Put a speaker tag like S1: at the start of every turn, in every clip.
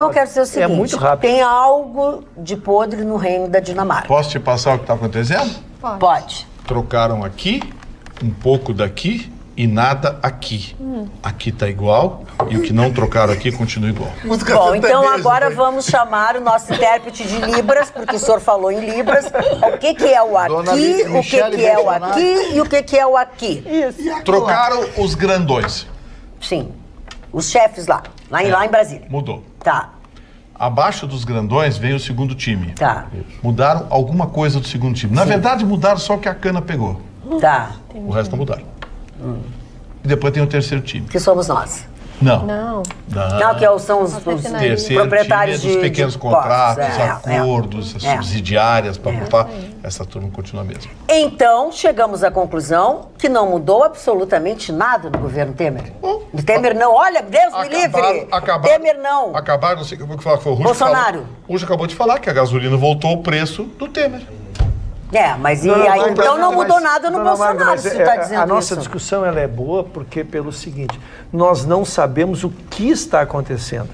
S1: Eu quero dizer o seguinte,
S2: muito rápido.
S1: Tem algo de podre no reino da Dinamarca.
S3: Posso te passar o que está acontecendo?
S1: Pode.
S3: Trocaram aqui, um pouco daqui e nada aqui. Aqui está igual e o que não trocaram aqui continua igual.
S1: Bom, então agora vamos chamar o nosso intérprete de Libras, porque o senhor falou em Libras. O que é o aqui, o que é o aqui e o que é o aqui.
S4: Isso.
S3: Trocaram os grandões.
S1: Sim, os chefes lá em Brasília.
S3: Mudou.
S1: Tá.
S3: Abaixo dos grandões veio o segundo time.
S1: Tá.
S3: Mudaram alguma coisa do segundo time. Na verdade, mudaram só o que a cana pegou.
S1: Tá.
S3: O resto não mudaram. E depois tem o terceiro time.
S1: Que somos nós.
S3: Não.
S4: Não.
S1: Não, que são os
S3: Terceiro
S1: proprietários
S3: time é dos pequenos contratos,
S1: postos,
S3: acordos, subsidiárias, papapá. Essa turma continua a mesma.
S1: Então, chegamos à conclusão que não mudou absolutamente nada no governo Temer. Temer não, olha, Deus me livre. Temer não.
S3: Acabaram, não sei o que falar, foi o Russo.
S1: Bolsonaro.
S3: O Russo acabou de falar que a gasolina voltou ao preço do Temer.
S1: Mas então não mudou nada no Bolsonaro, se tu está dizendo isso.
S2: A nossa discussão ela é boa porque pelo seguinte, nós não sabemos o que está acontecendo.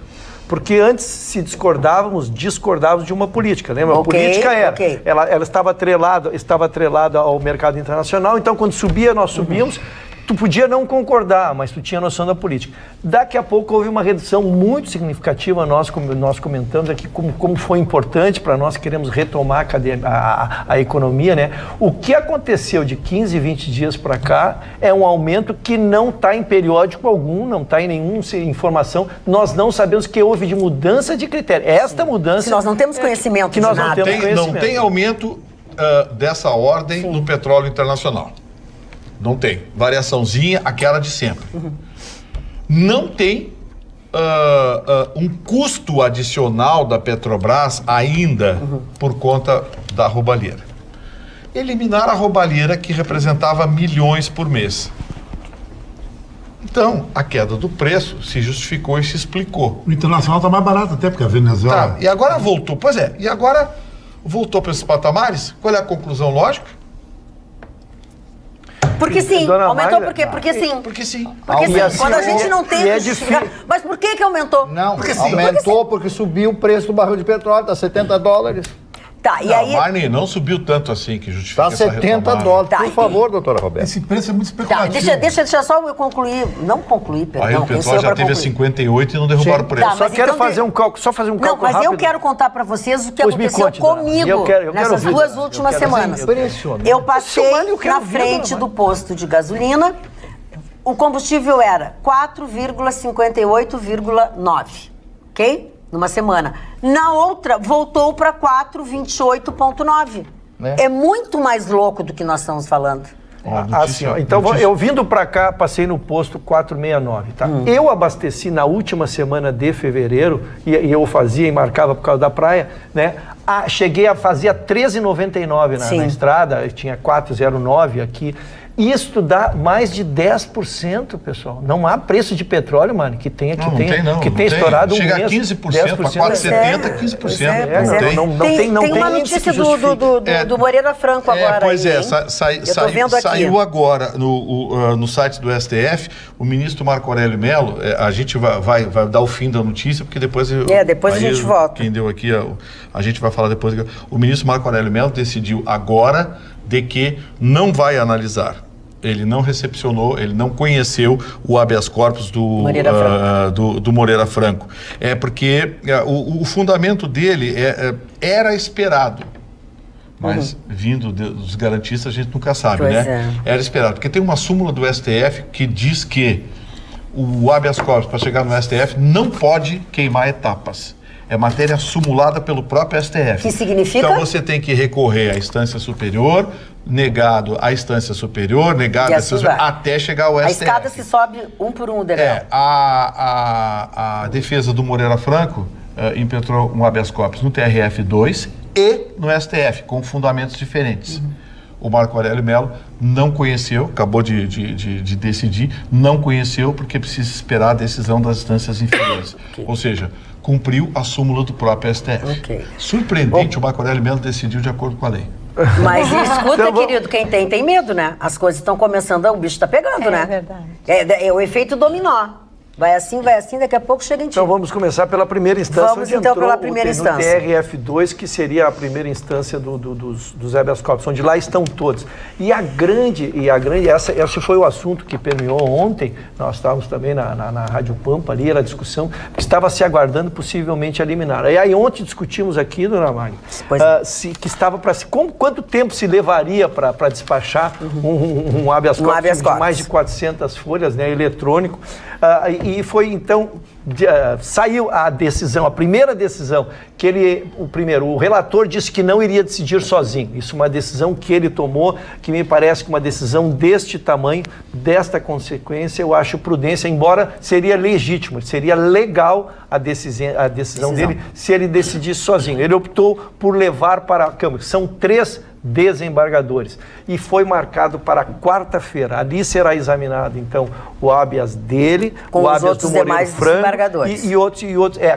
S2: Porque antes, se discordávamos de uma política, lembra? A política era, ela estava atrelada ao mercado internacional, então quando subia, nós subíamos, tu podia não concordar, mas tu tinha noção da política. Daqui a pouco houve uma redução muito significativa, nós comentamos aqui como foi importante para nós, queremos retomar a economia, né? O que aconteceu de 15, 20 dias para cá é um aumento que não está em periódico algum, não está em nenhuma informação, nós não sabemos que houve de mudança de critério. Esta mudança...
S1: Se nós não temos conhecimento
S2: que nós
S1: de nada.
S3: Não tem aumento dessa ordem no petróleo internacional. Não tem. Variaçãozinha, aquela de sempre. Não tem um custo adicional da Petrobras ainda por conta da roubalheira. Eliminaram a roubalheira que representava milhões por mês. Então, a queda do preço se justificou e se explicou.
S5: O internacional está mais barato até, porque a Venezuela...
S3: Tá, e agora voltou. Pois é, e agora voltou para esses patamares. Qual é a conclusão lógica?
S1: Porque sim,
S2: Dona
S1: aumentou
S2: Magda,
S1: porque sim.
S3: Porque sim.
S1: Porque sim,
S2: Assim,
S1: quando a gente não tem...
S2: é difícil.
S1: Mas por que aumentou?
S6: Não,
S3: Porque sim.
S6: aumentou porque subiu o preço do barril de petróleo, tá $70.
S1: Tá, e
S3: Não,
S1: aí...
S3: Marne, não subiu tanto assim que justifica
S6: Tá
S3: essa
S6: $70.
S3: retomada.
S1: Tá,
S6: Por favor, doutora Roberta.
S5: Esse preço é muito
S1: Tá,
S5: especulativo.
S1: deixa só eu concluir. Não concluir,
S3: Aí
S1: perdão.
S3: o petróleo já teve a 58 e não derrubaram o preço.
S1: Tá,
S2: Só
S1: mas
S2: quero
S1: então
S2: fazer um cálculo,
S1: Não, mas
S2: rápido.
S1: eu quero contar para vocês o que
S2: Pois me
S1: aconteceu
S2: conte, dona.
S1: comigo
S2: Eu quero
S1: nessas
S2: ouvir,
S1: duas
S2: dona.
S1: últimas
S2: Eu quero
S1: semanas.
S6: Impressionante.
S1: Eu passei
S2: Silvana, eu quero
S1: na
S2: ouvir,
S1: frente
S2: dona
S1: do posto de gasolina, o combustível era 4,58,9, ok? Numa semana. Na outra, voltou para 4,28,9. É muito mais louco do que nós estamos falando.
S2: Assim, ó, então, eu vindo para cá, passei no posto 469, tá? Eu abasteci na última semana de fevereiro, e eu fazia e marcava por causa da praia, né? Cheguei a fazer R$13,99 na estrada, tinha 4,09 aqui. Isto dá mais de 10%, pessoal. Não há preço de petróleo, mano, que tenha estourado
S3: Chega
S2: um mês.
S3: a 15%, para 4,70, 15%.
S2: Não tem
S1: uma notícia do Moreira Franco agora.
S3: Pois
S1: aí,
S3: saiu agora no site do STF, o ministro Marco Aurélio Mello, a gente vai dar o fim da notícia, porque depois...
S1: depois a gente volta.
S3: Quem deu aqui, a gente vai falar depois. O ministro Marco Aurélio Mello decidiu agora de que não vai analisar. Ele não recepcionou, ele não conheceu o habeas corpus do Moreira Franco. É porque o fundamento dele era esperado. Mas vindo dos garantistas a gente nunca sabe, né? Era esperado. Porque tem uma súmula do STF que diz que o habeas corpus, para chegar no STF, não pode queimar etapas. É matéria sumulada pelo próprio STF.
S1: Que significa?
S3: Então você tem que recorrer à instância superior, negado à instância superior, negado à instância superior, até chegar ao STF.
S1: A escada se sobe um por um, degrau.
S3: A defesa do Moreira Franco impetrou um habeas corpus no TRF2 e no STF, com fundamentos diferentes. O Marco Aurélio Mello não conheceu, acabou de decidir, não conheceu porque precisa esperar a decisão das instâncias inferiores. Ou seja, cumpriu a súmula do próprio STF. Surpreendente, o Marco Aurélio Mello decidiu de acordo com a lei.
S1: Mas escuta, querido, quem tem medo, né? As coisas estão começando, o bicho está pegando, né?
S4: É verdade.
S1: É o efeito dominó. Vai assim, daqui a pouco chega em ti.
S2: Então vamos começar pela primeira instância.
S1: Vamos então pela primeira instância.
S2: No TRF2, que seria a primeira instância dos habeas corpus, onde lá estão todos. E a grande, esse foi o assunto que permeou ontem, nós estávamos também na Rádio Pampa ali, era a discussão, que estava se aguardando possivelmente a liminar. E aí ontem discutimos aqui, dona Magna, que estava para quanto tempo se levaria para despachar um habeas corpus de mais de 400 folhas, né, eletrônico. E foi então, saiu a decisão, a primeira decisão, que o relator disse que não iria decidir sozinho. Isso é uma decisão que ele tomou, que me parece que uma decisão deste tamanho, desta consequência, eu acho prudência, embora seria legítimo, seria legal a decisão dele se ele decidisse sozinho. Ele optou por levar para a Câmara. São 3 desembargadores. E foi marcado para quarta-feira. Ali será examinado, então, o habeas dele,
S1: com
S2: o habeas
S1: do Moreira Franco
S2: e outros,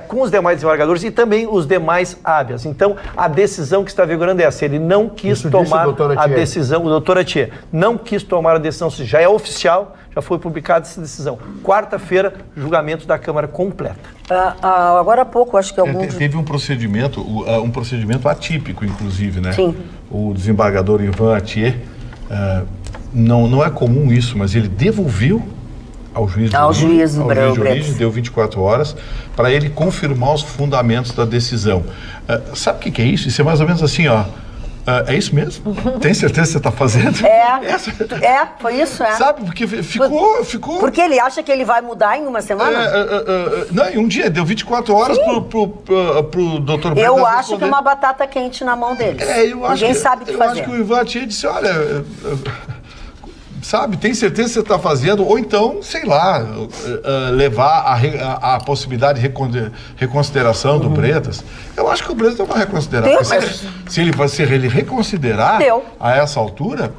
S2: com os demais desembargadores e também os demais habeas. Então, a decisão que está vigorando é essa. Ele não quis tomar a decisão, o doutor Atier não quis tomar a decisão, já é oficial, já foi publicada essa decisão. Quarta-feira, julgamento da Câmara completa.
S1: Agora há pouco, acho que
S3: teve um procedimento atípico, inclusive, né?
S1: Sim.
S3: O desembargador Ivan Atier, não é comum isso, mas ele devolveu ao juiz de origem, deu 24 horas, para ele confirmar os fundamentos da decisão. Sabe o que é isso? Isso é mais ou menos assim, ó. É isso mesmo? Tem certeza que você está fazendo?
S1: Foi isso,
S3: Sabe, porque ficou...
S1: Porque ele acha que ele vai mudar em uma semana?
S3: Não, em um dia, deu 24 horas pro doutor Breda.
S1: Eu acho que é uma batata quente na mão dele. Ninguém sabe o que fazer.
S3: Eu acho que o Ivan Atier disse, olha... Sabe, tem certeza que você está fazendo, ou então, sei lá, levar a possibilidade de reconsideração do Bretas. Eu acho que o Bretas deu uma reconsideração. Se ele reconsiderar a essa altura...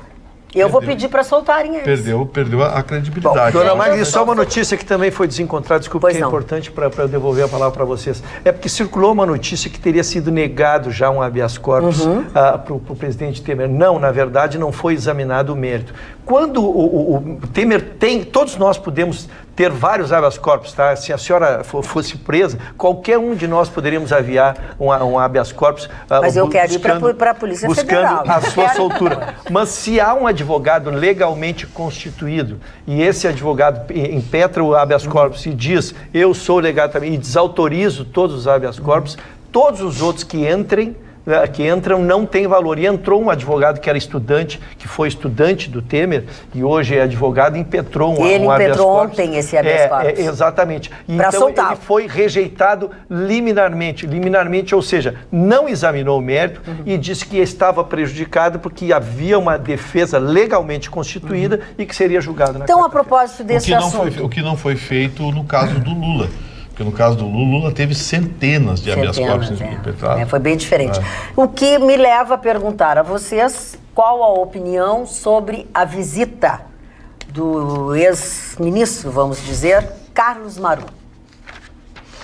S1: Eu vou pedir para soltarem eles.
S3: Perdeu a credibilidade.
S2: Dona Magna, só uma notícia que também foi desencontrada, desculpa, que é importante para eu devolver a palavra para vocês. É porque circulou uma notícia que teria sido negado já um habeas corpus para o presidente Temer. Não, na verdade, não foi examinado o mérito. Quando o Temer tem, todos nós podemos ter vários habeas corpus, tá? Se a senhora fosse presa, qualquer um de nós poderíamos aviar um habeas corpus.
S1: Mas eu quero ir para a Polícia Federal.
S2: Buscando a sua soltura. Mas se há um advogado legalmente constituído e esse advogado impetra o habeas corpus e diz, eu sou legado também, e desautorizo todos os habeas corpus, todos os outros que entram não tem valor. E entrou um advogado que era estudante, que foi estudante do Temer e hoje é advogado e impetrou um habeas corpus. Ele impetrou
S1: ontem esse habeas corpus.
S2: Exatamente. Então ele foi rejeitado liminarmente, ou seja, não examinou o mérito e disse que estava prejudicado porque havia uma defesa legalmente constituída e que seria julgado na
S1: Então, a propósito desse assunto...
S3: O que não foi feito no caso do Lula. Porque no caso do Lula teve centenas de habeas corpus impetrados.
S1: Foi bem diferente. O que me leva a perguntar a vocês qual a opinião sobre a visita do ex-ministro, vamos dizer, Carlos Marum.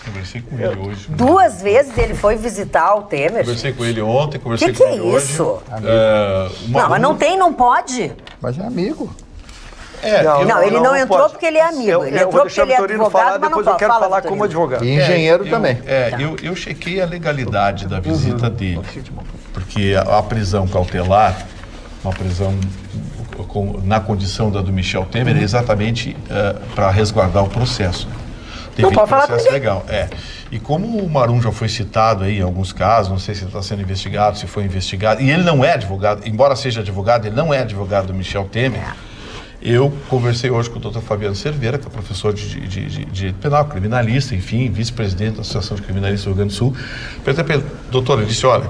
S3: Conversei com ele hoje.
S1: 2 vezes ele foi visitar o Temer.
S3: Conversei com ele ontem, conversei com ele hoje.
S1: O que é isso? Mas não pode.
S6: Mas é amigo.
S1: Ele não entrou porque ele é amigo. Ele entrou porque ele é advogado, mas
S2: depois eu quero falar como advogado.
S6: E engenheiro também.
S3: Eu chequei a legalidade da visita dele. Porque a prisão cautelar, uma prisão na condição da do Michel Temer, é exatamente para resguardar o processo.
S1: Não pode falar
S3: processo legal. E como o Marum já foi citado aí em alguns casos, não sei se ele está sendo investigado, se foi investigado, e ele não é advogado, embora seja advogado, ele não é advogado do Michel Temer. Eu conversei hoje com o doutor Fabiano Cerveira, que é professor de direito penal, criminalista, enfim, vice-presidente da Associação de Criminalistas do Rio Grande do Sul. Perguntei para ele, doutor, ele disse, olha,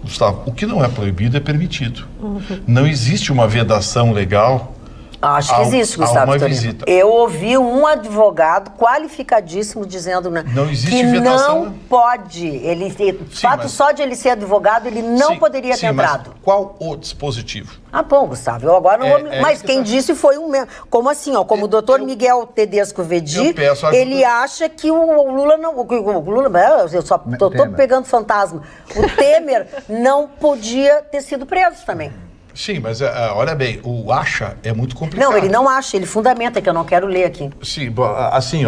S3: Gustavo, o que não é proibido é permitido. Não existe uma vedação legal.
S1: Acho que existe, Gustavo Torino. Eu ouvi um advogado qualificadíssimo dizendo que não pode. Só de ele ser advogado, ele não poderia ter entrado.
S3: Mas qual o dispositivo?
S1: Bom, Gustavo, eu agora não vou... Mas quem disse foi um... Como assim, ó? Como o doutor Miguel Tedesco Vedi, ele acha que o Lula não... O Lula, eu só tô pegando fantasma. O Temer não podia ter sido preso também.
S3: Sim, mas olha bem, o acha é muito complicado.
S1: Não, ele não acha, ele fundamenta, que eu não quero ler aqui.
S3: Sim, assim,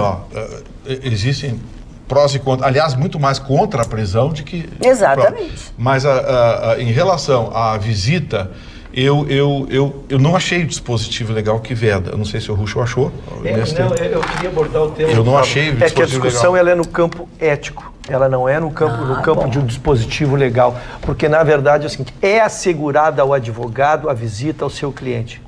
S3: existem prós e contras, aliás, muito mais contra a prisão do que...
S1: Exatamente.
S3: Mas em relação à visita, eu não achei o dispositivo legal que veda. Eu não sei se o Ruxo achou.
S2: Eu queria abordar o tema.
S3: Eu não achei o dispositivo legal.
S2: É que a discussão ela é no campo ético. Ela não é no campo de um dispositivo legal. Porque, na verdade, é o seguinte, é assegurada ao advogado a visita ao seu cliente.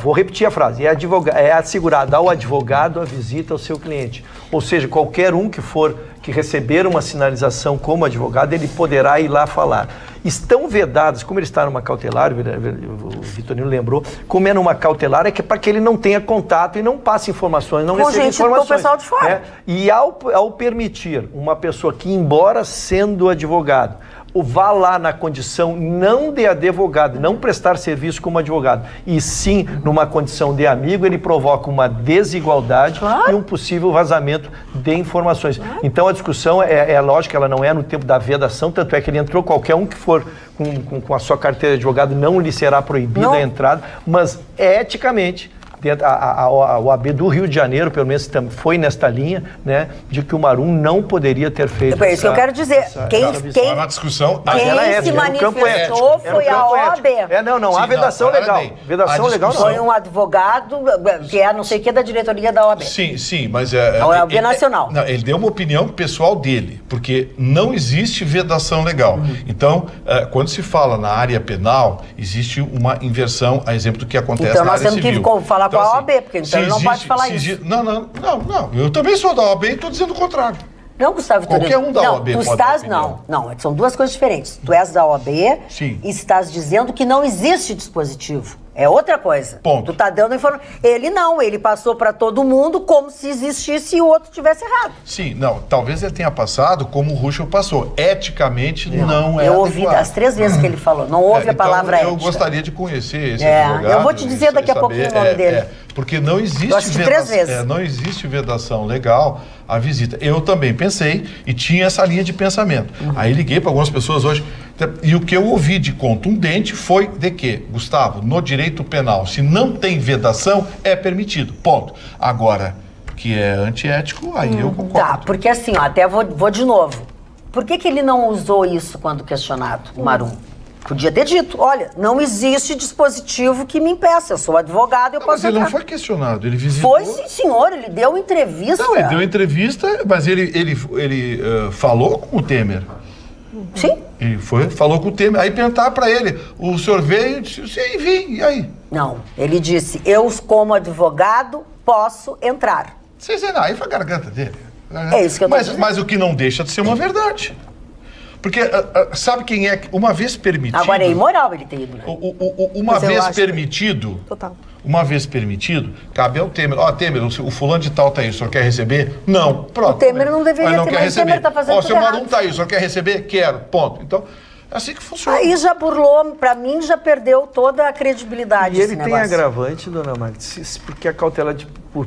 S2: Vou repetir a frase, é assegurada ao advogado a visita ao seu cliente. Ou seja, qualquer um que receber uma sinalização como advogado, ele poderá ir lá falar. Estão vedadas, como ele está numa cautelar, o Vitorino lembrou, como é numa cautelar, é que para que ele não tenha contato e não passe informações, não receba informações.
S1: Com o pessoal de fora.
S2: E ao permitir uma pessoa que, embora sendo advogado, vá lá na condição não de advogado, não prestar serviço como advogado, e sim numa condição de amigo, ele provoca uma desigualdade e um possível vazamento de informações. Então a discussão é lógica, ela não é no tempo da vedação, tanto é que ele entrou, qualquer um que for com a sua carteira de advogado não lhe será proibida a entrada, mas eticamente... A OAB do Rio de Janeiro, pelo menos, foi nesta linha, né, de que o Marum não poderia ter feito.
S1: É isso que eu quero dizer. Quem
S3: uma discussão.
S1: Quem se manifestou foi a OAB.
S2: Não há vedação legal. Vedação legal não.
S1: Foi um advogado que é não sei o que da diretoria da OAB.
S3: Sim, mas
S1: a OAB nacional.
S3: Não, ele deu uma opinião pessoal dele, porque não existe vedação legal. Então, quando se fala na área penal, existe uma inversão, a exemplo do que acontece na área civil.
S1: Então nós temos que falar com a OAB, porque então ele não pode falar isso.
S3: Não. Eu também sou da OAB e estou dizendo o contrário.
S1: Não, Gustavo Vitorino.
S3: Qualquer um da OAB
S1: tu
S3: pode
S1: estás, não, são duas coisas diferentes. Tu és da OAB e estás dizendo que não existe dispositivo. É outra coisa.
S3: Ponto.
S1: Tu tá dando informação. Ele não, ele passou para todo mundo como se existisse e o outro tivesse errado.
S3: Sim, talvez ele tenha passado como o Ruschel passou. Eticamente não é
S1: Eu ouvi
S3: adequado.
S1: as 3 vezes que ele falou, não ouve a palavra ética.
S3: Eu gostaria de conhecer esse advogado.
S1: Eu vou te dizer daqui a pouquinho o nome dele.
S3: Porque não existe não existe vedação legal à visita. Eu também pensei e tinha essa linha de pensamento. Aí liguei para algumas pessoas hoje e o que eu ouvi de contundente foi de que, Gustavo, no direito penal, se não tem vedação, é permitido. Ponto. Agora, que é antiético, aí eu concordo.
S1: Tá, porque assim, até vou de novo. Por que ele não usou isso quando questionado, o Marum? Podia ter dito, olha, não existe dispositivo que me impeça, eu sou advogado, eu posso
S3: Mas ele não foi questionado, ele visitou...
S1: Foi sim, senhor, ele deu entrevista.
S3: Não, ele deu entrevista, mas ele falou com o Temer.
S1: Sim.
S3: Ele falou com o Temer, aí perguntar para ele, o senhor veio e disse, sim, vim, e aí?
S1: Não, ele disse, eu como advogado posso entrar.
S3: Aí foi a garganta dele.
S1: É isso que eu tô dizendo.
S3: Mas o que não deixa de ser uma verdade. Porque sabe quem é? Uma vez permitido...
S1: Agora é imoral ele ter ido, né?
S3: Uma vez permitido... Total. Uma vez permitido, cabe ao Temer. Temer, o fulano de tal tá aí, o senhor quer receber? Não. Pronto.
S1: O Temer não deveria
S3: não
S1: ter,
S3: quer receber.
S1: O Temer tá fazendo tudo
S3: o seu
S1: errado.
S3: Marum tá aí, o senhor quer receber? Quero. Ponto. Então, é assim que funciona.
S1: Aí já burlou, pra mim já perdeu toda a credibilidade.
S2: E ele tem agravante, dona Magda, porque a cautelar...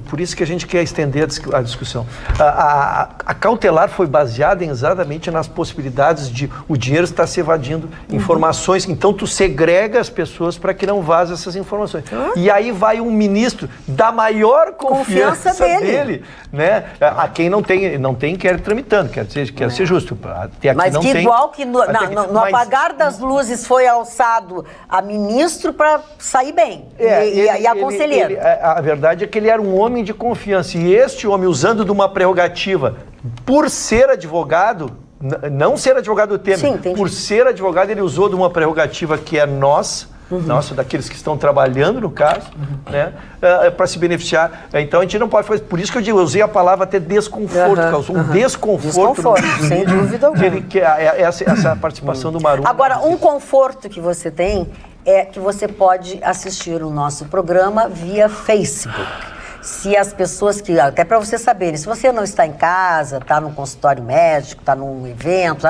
S2: Por isso que a gente quer estender a discussão. A cautelar foi baseada exatamente nas possibilidades de o dinheiro estar se evadindo informações. Então, tu segrega as pessoas para que não vaze essas informações. E aí vai um ministro da maior confiança dele, né? A quem não tem inquérito tramitando, quer ser justo. Até aqui
S1: mas
S2: não
S1: que
S2: tem,
S1: igual que no apagar das luzes foi alçado a ministro para sair bem. E a conselheira.
S2: A verdade é que ele era um homem de confiança. E este homem, usando de uma prerrogativa, por ser advogado, não ser advogado do Temer,
S1: sim,
S2: por ser advogado, ele usou de uma prerrogativa que é nossa, daqueles que estão trabalhando no caso, né, para se beneficiar. Então a gente não pode fazer. Por isso que eu usei a palavra até desconforto, causou um desconforto
S1: sem dúvida alguma.
S2: Essa participação do Marum.
S1: Agora, um conforto que você tem é que você pode assistir o nosso programa via Facebook. Se as pessoas que... Até para você saberem, se você não está em casa, está num consultório médico, está num evento,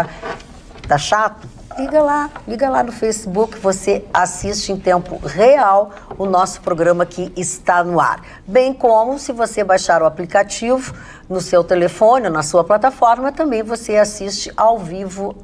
S1: tá chato, liga lá no Facebook, você assiste em tempo real o nosso programa que está no ar. Bem como, se você baixar o aplicativo no seu telefone, na sua plataforma, também você assiste ao vivo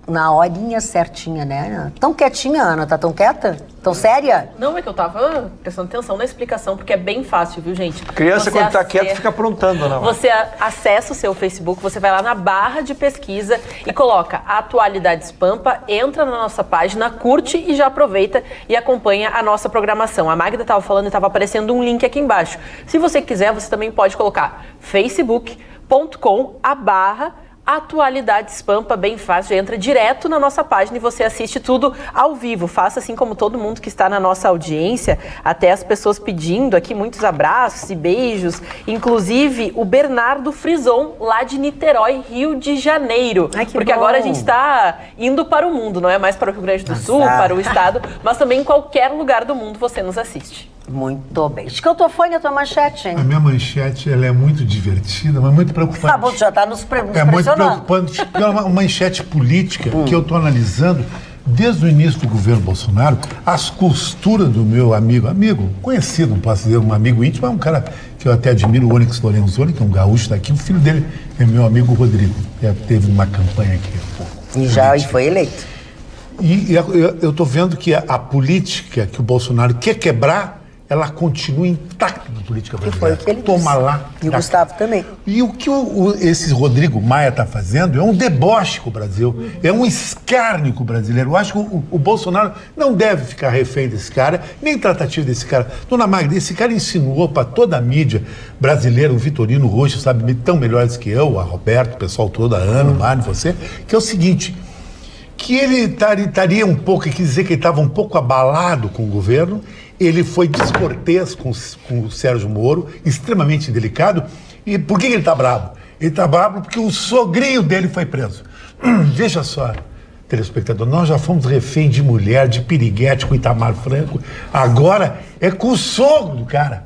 S1: Na horinha certinha, né? Tão quietinha, Ana, tá tão quieta? Tão séria?
S4: Não, é que eu tava prestando atenção na explicação, porque é bem fácil, viu, gente?
S2: Criança, quando tá quieta, fica aprontando, não.
S4: Você acessa o seu Facebook, você vai lá na barra de pesquisa e coloca Atualidades Pampa, entra na nossa página, curte e já aproveita e acompanha a nossa programação. A Magda estava falando e estava aparecendo um link aqui embaixo. Se você quiser, você também pode colocar facebook.com/Atualidades Pampa, bem fácil, entra direto na nossa página e você assiste tudo ao vivo. Faça assim como todo mundo que está na nossa audiência, até as pessoas pedindo aqui muitos abraços e beijos, inclusive o Bernardo Frison, lá de Niterói, Rio de Janeiro.
S1: Ai, que
S4: porque
S1: bom.
S4: Agora a gente está indo para o mundo, não é mais para o Rio Grande do Sul, para o estado, mas também em qualquer lugar do mundo você nos assiste.
S1: Muito bem. Escantofone, a tua manchete, hein?
S5: A minha manchete, ela é muito divertida, mas muito preocupante.
S1: Tá bom, já tá nos
S5: É muito preocupante. É uma manchete política que eu estou analisando desde o início do governo Bolsonaro, as costuras do meu amigo, conhecido, não posso dizer um amigo íntimo, é um cara que eu até admiro, o Onyx Lorenzoni, que é um gaúcho daqui. O filho dele é meu amigo Rodrigo, que teve uma campanha aqui.
S1: E foi eleito.
S5: E eu estou vendo que a política que o Bolsonaro quer quebrar, ela continua intacta na política brasileira.
S1: Que foi o que ele
S5: Toma
S1: disse.
S5: lá.
S1: E o Gustavo também.
S5: E o que esse Rodrigo Maia está fazendo é um deboche com o Brasil, é um escárnio com o brasileiro. Eu acho que o Bolsonaro não deve ficar refém desse cara, nem tratativo desse cara. Dona Magda, esse cara insinuou para toda a mídia brasileira, o Vitorino Rocha, sabe, tão melhores que eu, a Roberto, o pessoal todo, a Ana, o Mário, você, que é o seguinte, que ele estaria um pouco, quer dizer que ele estava um pouco abalado com o governo. Ele foi descortês com o Sérgio Moro, extremamente delicado. E por que ele está bravo? Ele está bravo porque o sogrinho dele foi preso. Veja só, telespectador, nós já fomos refém de mulher, de piriguete com Itamar Franco. Agora é com o sogro do cara.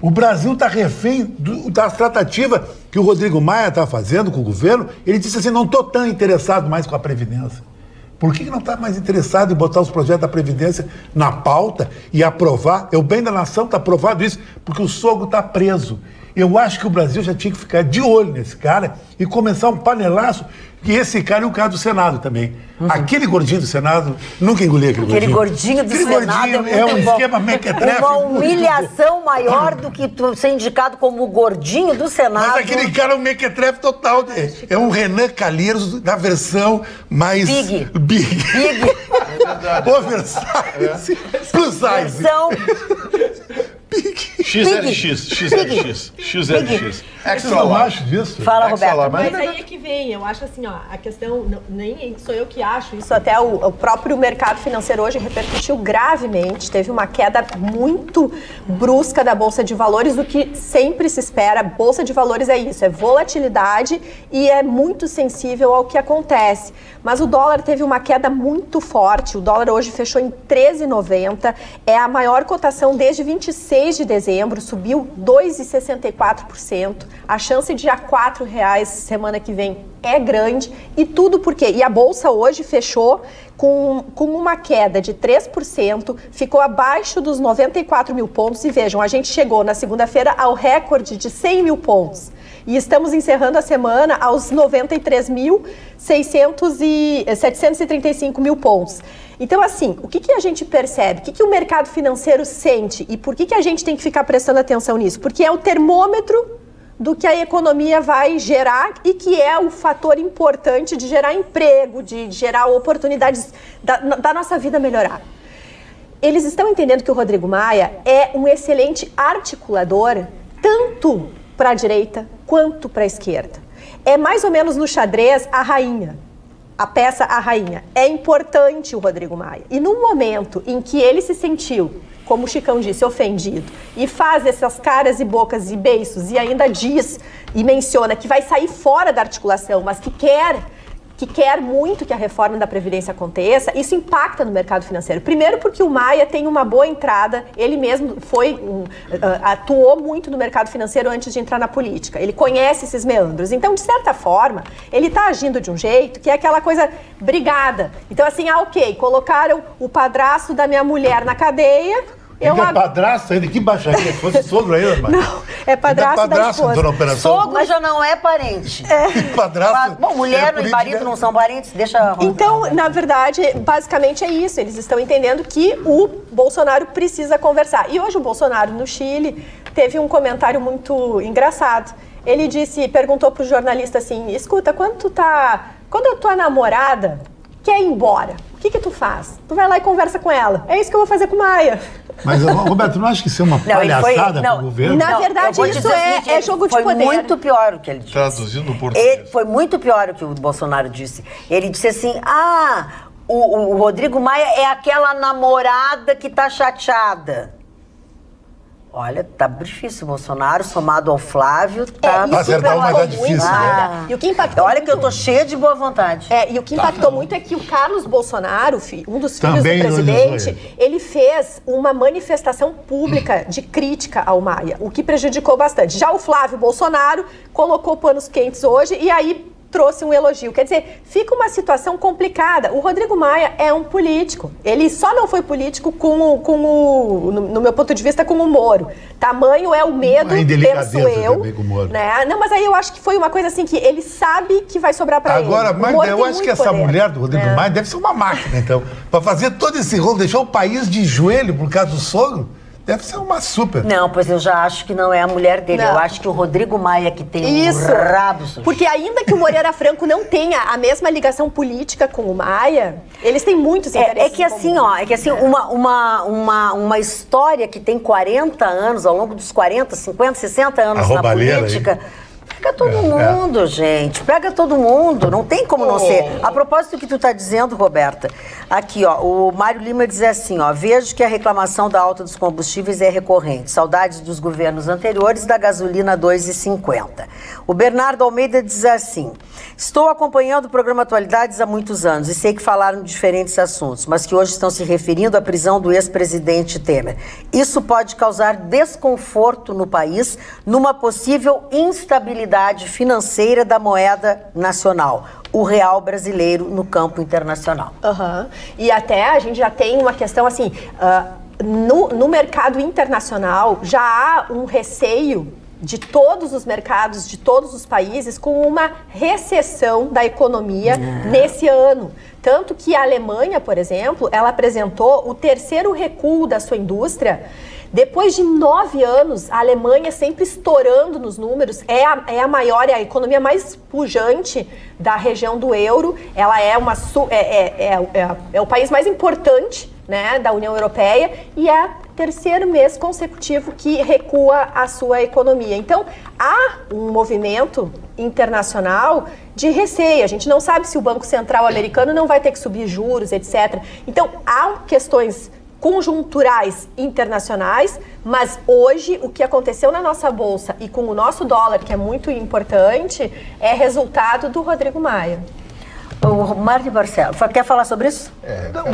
S5: O Brasil está refém da tratativa que o Rodrigo Maia está fazendo com o governo. Ele disse assim, não estou tão interessado mais com a Previdência. Por que não está mais interessado em botar os projetos da Previdência na pauta e aprovar? É o bem da nação, está aprovado isso, porque o sogro está preso. Eu acho que o Brasil já tinha que ficar de olho nesse cara e começar um panelaço, que esse cara é o cara do Senado também. Aquele gordinho do Senado, nunca engoli aquele
S1: gordinho do Senado
S5: é um esquema mequetrefe.
S1: Uma humilhação maior do que tu ser indicado como o gordinho do Senado.
S5: Mas aquele cara é um mequetrefe total. É um Renan Calheiros da versão mais...
S1: Big.
S5: Oversize. Plus size.
S1: Versão...
S3: XLX.
S5: Extra large. Eu acho disso.
S1: Fala, Roberto.
S7: Mas aí é que vem, eu acho assim, ó, a questão, nem sou eu que acho isso, até o próprio mercado financeiro hoje repercutiu gravemente, teve uma queda muito brusca da Bolsa de Valores, o que sempre se espera. Bolsa de Valores é isso, é volatilidade e é muito sensível ao que acontece. Mas o dólar teve uma queda muito forte, o dólar hoje fechou em 13,90, é a maior cotação desde 26 de dezembro, subiu 2,64%, a chance de ir a R$4 semana que vem é grande, e tudo por quê? E a Bolsa hoje fechou com uma queda de 3%, ficou abaixo dos 94 mil pontos, e vejam, a gente chegou na segunda-feira ao recorde de 100 mil pontos. E estamos encerrando a semana aos 93.735 mil pontos. Então, assim, o que a gente percebe? O que o mercado financeiro sente? E por que a gente tem que ficar prestando atenção nisso? Porque é o termômetro do que a economia vai gerar e que é o fator importante de gerar emprego, de gerar oportunidades da nossa vida melhorar. Eles estão entendendo que o Rodrigo Maia é um excelente articulador, tanto para a direita quanto para a esquerda. É mais ou menos no xadrez a rainha, a peça A Rainha. É importante o Rodrigo Maia. E no momento em que ele se sentiu, como o Chicão disse, ofendido, e faz essas caras e bocas e beiços e ainda diz e menciona que vai sair fora da articulação, mas que quer muito que a reforma da Previdência aconteça, isso impacta no mercado financeiro. Primeiro porque o Maia tem uma boa entrada, ele mesmo atuou muito no mercado financeiro antes de entrar na política, ele conhece esses meandros. Então, de certa forma, ele está agindo de um jeito que é aquela coisa brigada. Então, assim, ok, colocaram o padrasto da minha mulher na cadeia,
S5: Ele é padrasto ainda? Que baixaria? Se fosse sogro ainda, mas...
S7: Não, é padrasto da esposa.
S1: Sogro já não é parente.
S5: Padrasto...
S1: Bom, mulher e marido não são parentes, deixa...
S7: Então, na verdade, basicamente é isso. Eles estão entendendo que o Bolsonaro precisa conversar. E hoje o Bolsonaro, no Chile, teve um comentário muito engraçado. Ele perguntou pro jornalista assim, escuta, quando a tua namorada quer ir embora, o que tu faz? Tu vai lá e conversa com ela. É isso que eu vou fazer com o Maia.
S5: Mas, Roberto, não acha que isso é uma palhaçada para o governo?
S7: Na verdade, isso é jogo de poder.
S1: Foi muito pior o que ele disse.
S3: Traduzindo no português.
S1: Foi muito pior o que o Bolsonaro disse. Ele disse assim, o Rodrigo Maia é aquela namorada que tá chateada. Olha, tá difícil o Bolsonaro, somado ao Flávio, tá...
S5: acertar mais é difícil, né?
S7: E o que impactou
S1: Olha que eu tô cheia de boa vontade.
S7: E o que impactou muito é que o Carlos Bolsonaro, um dos filhos do presidente, ele fez uma manifestação pública de crítica ao Maia, o que prejudicou bastante. Já o Flávio Bolsonaro colocou panos quentes hoje e aí trouxe um elogio. Quer dizer, fica uma situação complicada. O Rodrigo Maia é um político. Ele só não foi político no meu ponto de vista, com o Moro. Tamanho é o medo, penso eu. Né? Não, mas aí eu acho que foi uma coisa assim que ele sabe que vai sobrar para ele.
S5: Agora, mas eu acho que essa mulher do Rodrigo Maia deve ser uma máquina, então. Para fazer todo esse rolo, deixar o país de joelho por causa do sogro. Deve ser uma super.
S1: Não, pois eu já acho que não é a mulher dele. Não. Eu acho que o Rodrigo Maia que tem um rabo.
S7: Porque ainda que o Moreira Franco não tenha a mesma ligação política com o Maia, eles têm muitos interesses. Uma
S1: história que tem 40 anos, ao longo dos 40, 50, 60 anos na política... Aí. Pega todo mundo, gente. Pega todo mundo. Não tem como não ser. A propósito do que tu tá dizendo, Roberta, aqui, o Mário Lima diz assim, vejo que a reclamação da alta dos combustíveis é recorrente. Saudades dos governos anteriores da gasolina 2,50. O Bernardo Almeida diz assim, estou acompanhando o programa Atualidades há muitos anos e sei que falaram de diferentes assuntos, mas que hoje estão se referindo à prisão do ex-presidente Temer. Isso pode causar desconforto no país numa possível instabilidade financeira da moeda nacional, o real brasileiro no campo internacional.
S7: E até a gente já tem uma questão assim, no mercado internacional já há um receio de todos os mercados, de todos os países, com uma recessão da economia nesse ano. Tanto que a Alemanha, por exemplo, ela apresentou o terceiro recuo da sua indústria. Depois de 9 anos, a Alemanha sempre estourando nos números, é a maior, é a economia mais pujante da região do euro. Ela é o país mais importante, né, da União Europeia e é o terceiro mês consecutivo que recua a sua economia. Então, há um movimento internacional de receio. A gente não sabe se o Banco Central americano não vai ter que subir juros, etc. Então, há questões conjunturais internacionais, mas hoje o que aconteceu na nossa bolsa e com o nosso dólar, que é muito importante, é resultado do Rodrigo Maia.
S1: O Mário Barcelos, quer falar sobre isso?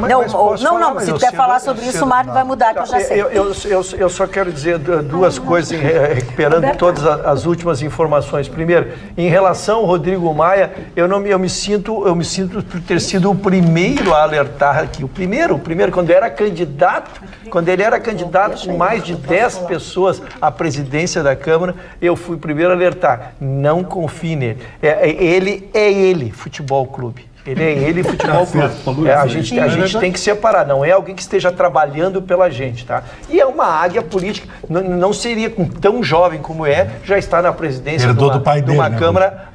S1: Não, se quer falar sobre isso, o Mário vai mudar, que eu já sei.
S2: Eu só quero dizer duas coisas, recuperando todas as últimas informações. Primeiro, em relação ao Rodrigo Maia, eu me sinto por ter sido o primeiro a alertar aqui. O primeiro, quando ele era candidato com mais de 10 pessoas à presidência da Câmara, eu fui o primeiro a alertar. Não confie nele. Ele, Futebol Clube. Ele, Futebol Clube. A gente tem que separar, não é alguém que esteja trabalhando pela gente, tá? E é uma águia política, não seria tão jovem como já está na presidência de uma Câmara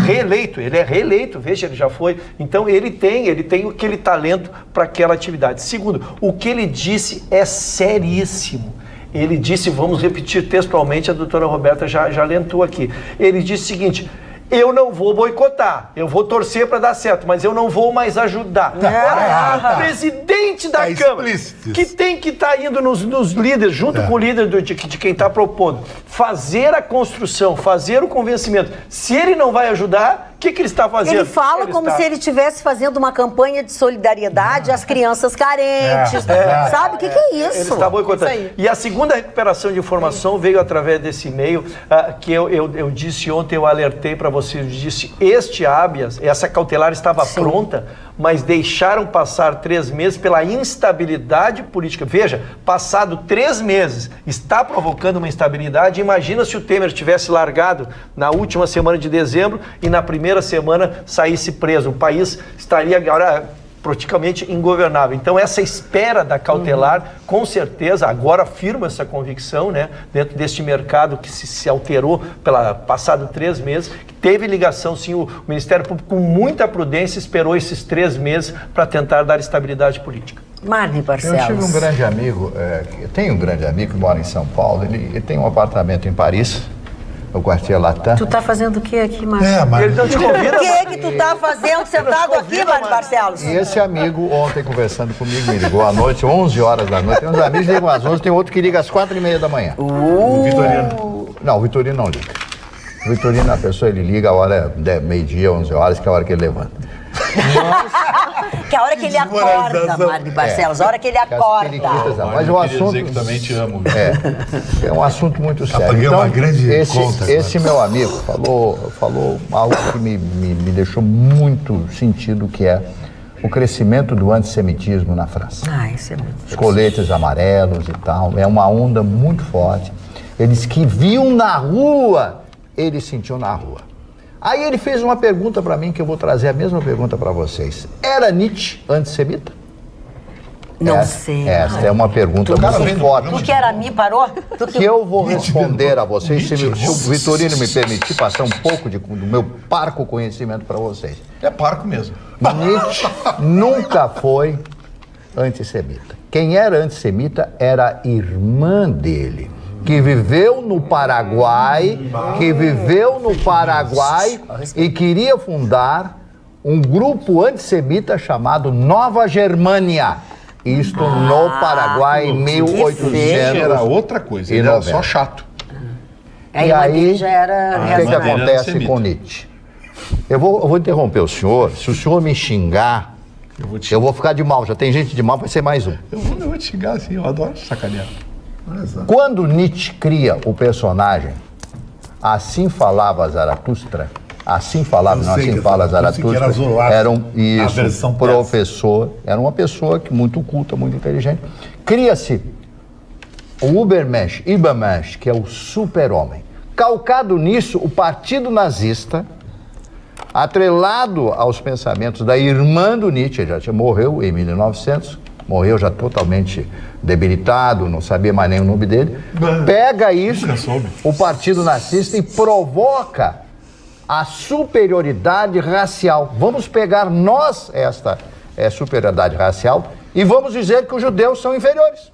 S2: reeleito. Ele é reeleito, veja, ele já foi. Então ele tem aquele talento para aquela atividade. Segundo, o que ele disse é seríssimo. Ele disse, vamos repetir textualmente, a doutora Roberta já alentou aqui. Ele disse o seguinte: eu não vou boicotar, eu vou torcer para dar certo, mas eu não vou mais ajudar. Presidente da Câmara, que tem que estar indo nos líderes, junto com o líder de quem está propondo, fazer a construção, fazer o convencimento. Se ele não vai ajudar, o que ele está fazendo?
S1: Ele fala se ele estivesse fazendo uma campanha de solidariedade às crianças carentes. Sabe? O que é isso?
S2: Ele está boicotando. E a segunda recuperação de informação veio através desse e-mail que eu disse ontem, eu alertei para vocês, disse, este habeas, essa cautelar estava pronta mas deixaram passar 3 meses pela instabilidade política. Veja, passado 3 meses, está provocando uma instabilidade. Imagina se o Temer tivesse largado na última semana de dezembro e na primeira semana saísse preso. O país estaria agora praticamente ingovernável. Então, essa espera da cautelar, com certeza, agora firma essa convicção, né, dentro deste mercado que se alterou pela passado 3 meses, que teve ligação, sim, o Ministério Público, com muita prudência, esperou esses 3 meses para tentar dar estabilidade política.
S1: Marne Barcelos.
S8: Eu tive um grande amigo, eu tenho um grande amigo que mora em São Paulo, ele tem um apartamento em Paris, no Quartier Latam.
S1: Tu tá fazendo o que aqui, Marne?
S2: Ele não te convida,
S1: o que tu tá fazendo sentado aqui, Marne Barcelos?
S8: E esse amigo, ontem conversando comigo, me ligou à noite, 11 horas da noite. Tem uns amigos que ligam às 11, tem outro que liga às 4h30 da manhã.
S3: O Vitorino.
S8: Não, o Vitorino não liga. O Vitorino, a pessoa, ele liga a hora, meio-dia, 11 horas, que é a hora que ele levanta.
S1: Que é a hora que ele acorda, Marne Barcelos, a hora que ele acorda.
S8: Mas o assunto...
S3: dizer que também te amo.
S8: É um assunto muito sério.
S5: Então, uma grande conta,
S8: esse meu amigo falou algo que me deixou muito sentido, que é o crescimento do antissemitismo na França.
S1: Isso é muito
S8: Os coletes amarelos e tal, é uma onda muito forte. Eles que viam na rua, eles sentiam na rua. Aí ele fez uma pergunta para mim, que eu vou trazer a mesma pergunta para vocês. Era Nietzsche antissemita?
S1: Não sei.
S8: Essa é uma pergunta muito forte.
S1: Tu que era mim, parou?
S8: Que eu vou responder a vocês, se o Vitorino me permitir passar um pouco do meu parco conhecimento para vocês.
S3: É parco mesmo.
S8: Nietzsche nunca foi antissemita. Quem era antissemita era a irmã dele, que viveu no Paraguai, e queria fundar um grupo antissemita chamado Nova Germânia. Isto no Paraguai em 1800.
S3: Era outra coisa, ele era só chato.
S8: E aí,
S1: já era
S8: o que acontece com Nietzsche? Eu vou interromper o senhor. Se o senhor me xingar, eu vou ficar de mal. Já tem gente de mal, vai ser mais um.
S3: Eu vou te xingar assim, eu adoro sacanear.
S8: Quando Nietzsche cria o personagem, assim falava Zaratustra, era um professor, era uma pessoa muito culta, muito inteligente. Cria-se o Übermensch, que é o super-homem. Calcado nisso, o Partido Nazista, atrelado aos pensamentos da irmã do Nietzsche, já morreu em 1900, morreu já totalmente debilitado, não sabia mais nem o nome dele, pega isso, o Partido Nazista, e provoca a superioridade racial. Vamos pegar nós esta superioridade racial e vamos dizer que os judeus são inferiores.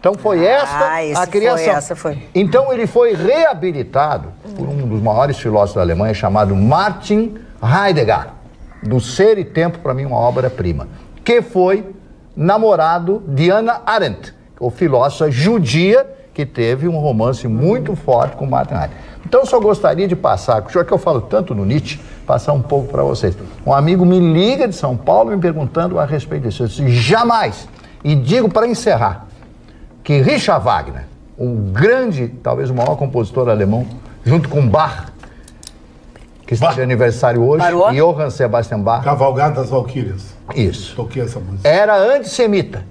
S8: Então foi esta a criação. Então ele foi reabilitado por um dos maiores filósofos da Alemanha, chamado Martin Heidegger, do Ser e Tempo, para mim uma obra-prima, que foi namorado de Hannah Arendt, o filósofa judia que teve um romance muito forte com Martin Heidegger. Então eu só gostaria de passar, já que eu falo tanto no Nietzsche, passar um pouco para vocês. Um amigo me liga de São Paulo me perguntando a respeito disso. Eu disse, jamais. E digo para encerrar, que Richard Wagner, um grande, talvez o maior compositor alemão, junto com Bach, que está de aniversário hoje, e Johann Sebastian Bach.
S5: Cavalgada das Valquírias.
S8: Isso.
S5: Toquei essa música.
S8: Era antissemita.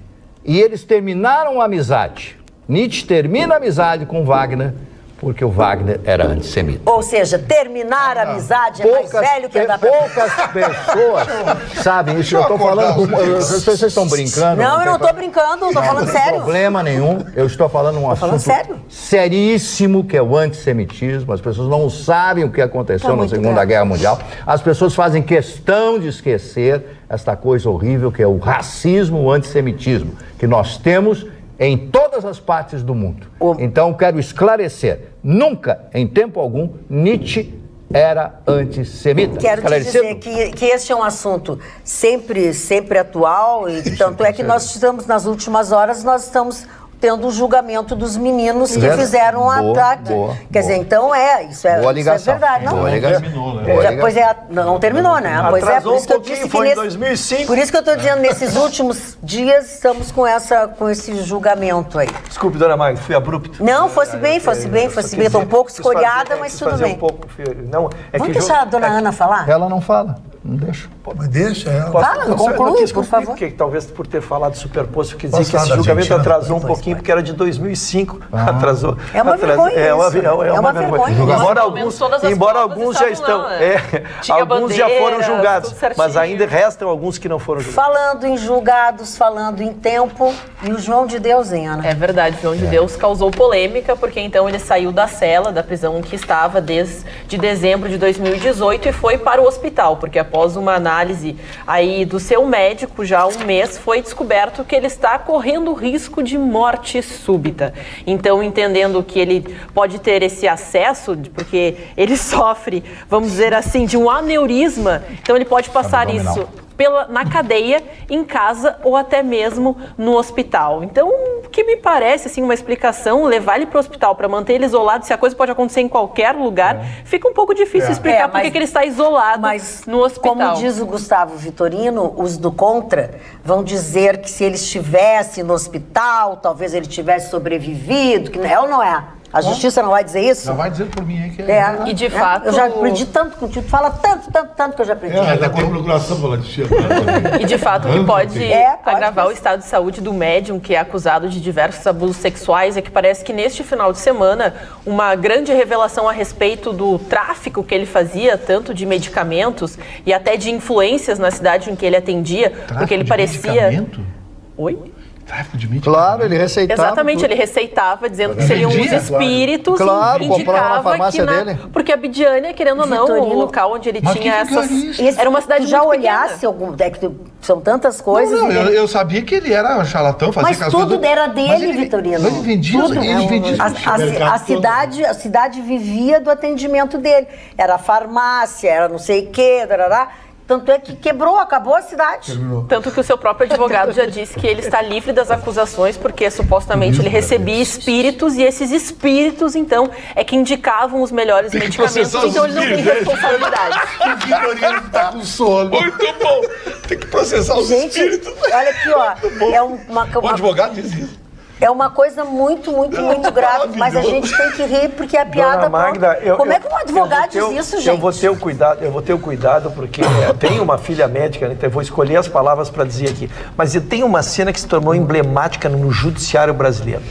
S8: E eles terminaram a amizade. Nietzsche termina a amizade com Wagner, porque o Wagner era antissemita.
S1: Ou seja, terminar a amizade é mais velho que andar pra...
S8: Poucas pessoas sabem isso. Eu estou falando... Vocês estão brincando?
S1: Não, eu não estou brincando, estou falando sério.
S8: Não tem problema nenhum. Eu estou falando um assunto seríssimo, que é o antissemitismo. As pessoas não sabem o que aconteceu na Segunda Guerra Mundial. As pessoas fazem questão de esquecer esta coisa horrível que é o racismo, o antissemitismo, que nós temos em todas as partes do mundo. Então, quero esclarecer, nunca, em tempo algum, Nietzsche era antissemita.
S1: Quero te dizer que este é um assunto sempre atual, e tanto é que nós estamos, nas últimas horas, nós estamos tendo o julgamento dos meninos que fizeram um ataque. Quer dizer, então isso é verdade. Não
S3: terminou, né?
S1: Pois é, não terminou, né? Pois é, por isso que eu disse que
S2: em 2005.
S1: Por isso que eu estou dizendo, nesses últimos dias estamos com esse julgamento aí.
S2: Desculpe, dona Magda, fui abrupto.
S1: Não, fosse bem. Estou um pouco escoriada, mas tudo bem.
S2: Não,
S1: vamos deixar a dona Ana falar?
S8: Ela não fala, não deixa.
S5: Mas deixa ela.
S1: Fala, conclui, por favor.
S2: Porque talvez por ter falado superposto, que dizia que esse julgamento atrasou um pouquinho, porque era de 2005. Atrasou.
S1: É uma vergonha.
S2: É uma vergonha. Embora alguns já estão. Alguns já foram julgados. Mas ainda restam alguns que não foram julgados.
S1: Falando em julgados, falando em tempo, e o João de Deus, hein, Ana?
S4: É verdade, João de Deus causou polêmica, porque então ele saiu da cela, da prisão em que estava desde dezembro de 2018 e foi para o hospital, porque após uma análise aí do seu médico, já há um mês, foi descoberto que ele está correndo risco de morte súbita. Então, entendendo que ele pode ter esse acesso, porque ele sofre, vamos dizer assim, de um aneurisma, então ele pode passar isso na cadeia, em casa ou até mesmo no hospital. Então, o que me parece, assim, uma explicação, levar ele para o hospital para manter ele isolado, se a coisa pode acontecer em qualquer lugar, fica um pouco difícil explicar por que ele está isolado no hospital.
S1: Como diz o Gustavo Vitorino, os do Contra vão dizer que se ele estivesse no hospital, talvez ele tivesse sobrevivido, que é ou não é? A justiça não vai dizer isso?
S5: Não vai dizer por mim aí que é.
S4: E de fato...
S1: Eu já aprendi tanto contigo, fala tanto que eu já aprendi.
S5: Ainda tem procuração pra lá de Chico.
S4: E de fato ele pode agravar o estado de saúde do médium que é acusado de diversos abusos sexuais. É que parece que neste final de semana uma grande revelação a respeito do tráfico que ele fazia, tanto de medicamentos e até de influências na cidade em que ele atendia, porque ele parecia...
S5: Medicamento?
S4: Oi?
S5: Tráfico de medicamento.
S8: Claro, ele receitava.
S4: Exatamente, ele receitava dizendo que seriam os espíritos.
S8: Claro, comprava na farmácia dele.
S4: Porque a Bidiânia, querendo ou não, o local onde ele tinha essas... Era uma cidade
S1: já olhasse algum... São tantas coisas.
S5: Não, eu sabia que ele era charlatão, fazia
S1: mas tudo era dele, Vitorino.
S5: Mas ele vendia tudo.
S1: A cidade vivia do atendimento dele. Era farmácia, era não sei o quê, darará. Tanto é que quebrou, acabou a cidade.
S4: Terminou. Tanto que o seu próprio advogado já disse que ele está livre das acusações porque supostamente ele recebia espíritos e esses espíritos, então, é que indicavam os melhores medicamentos. Então ele não tem responsabilidade.
S5: O Vitorino está com sono. Muito bom. Tem que processar os espíritos.
S1: Olha aqui, ó.
S5: O advogado diz isso.
S1: É uma coisa muito grave, mas a gente tem que rir porque a piada...
S2: Dona Magda,
S1: como é que um advogado diz isso, gente?
S2: Eu vou ter o cuidado porque tenho uma filha médica, então eu vou escolher as palavras para dizer aqui. Mas tem uma cena que se tornou emblemática no judiciário brasileiro.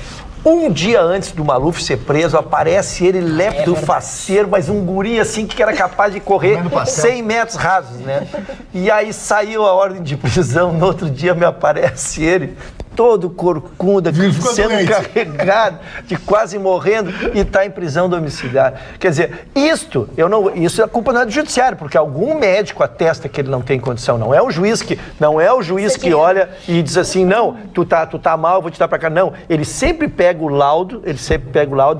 S2: Um dia antes do Maluf ser preso, aparece ele lépido, faceiro, mas um guri assim que era capaz de correr 100 metros rasos, né? E aí saiu a ordem de prisão, no outro dia me aparece ele, todo corcunda, sendo carregado, de quase morrendo, e está em prisão domiciliar. Quer dizer, isso é culpa não é do judiciário, porque algum médico atesta que ele não tem condição. Não é o juiz que olha e diz assim, não, tu tá mal, vou te dar para cá. Não, ele sempre pega o laudo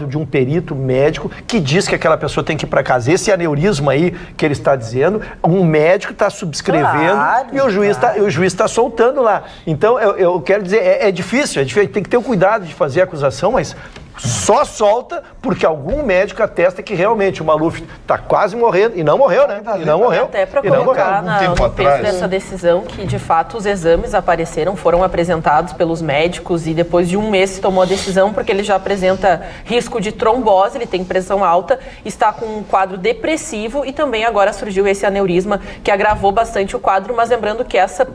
S2: de um perito médico que diz que aquela pessoa tem que ir para casa. Esse aneurisma aí que ele está dizendo, um médico está subscrevendo e o juiz está soltando lá. Então, eu quero dizer, é difícil, tem que ter o cuidado de fazer a acusação, mas só solta porque algum médico atesta que realmente o Maluf está quase morrendo, e não morreu, né? E não morreu.
S4: Até para colocar no peso dessa decisão que, de fato, os exames foram apresentados pelos médicos e depois de um mês se tomou a decisão porque ele já apresenta risco de trombose, ele tem pressão alta, está com um quadro depressivo e também agora surgiu esse aneurisma que agravou bastante o quadro, mas lembrando que esse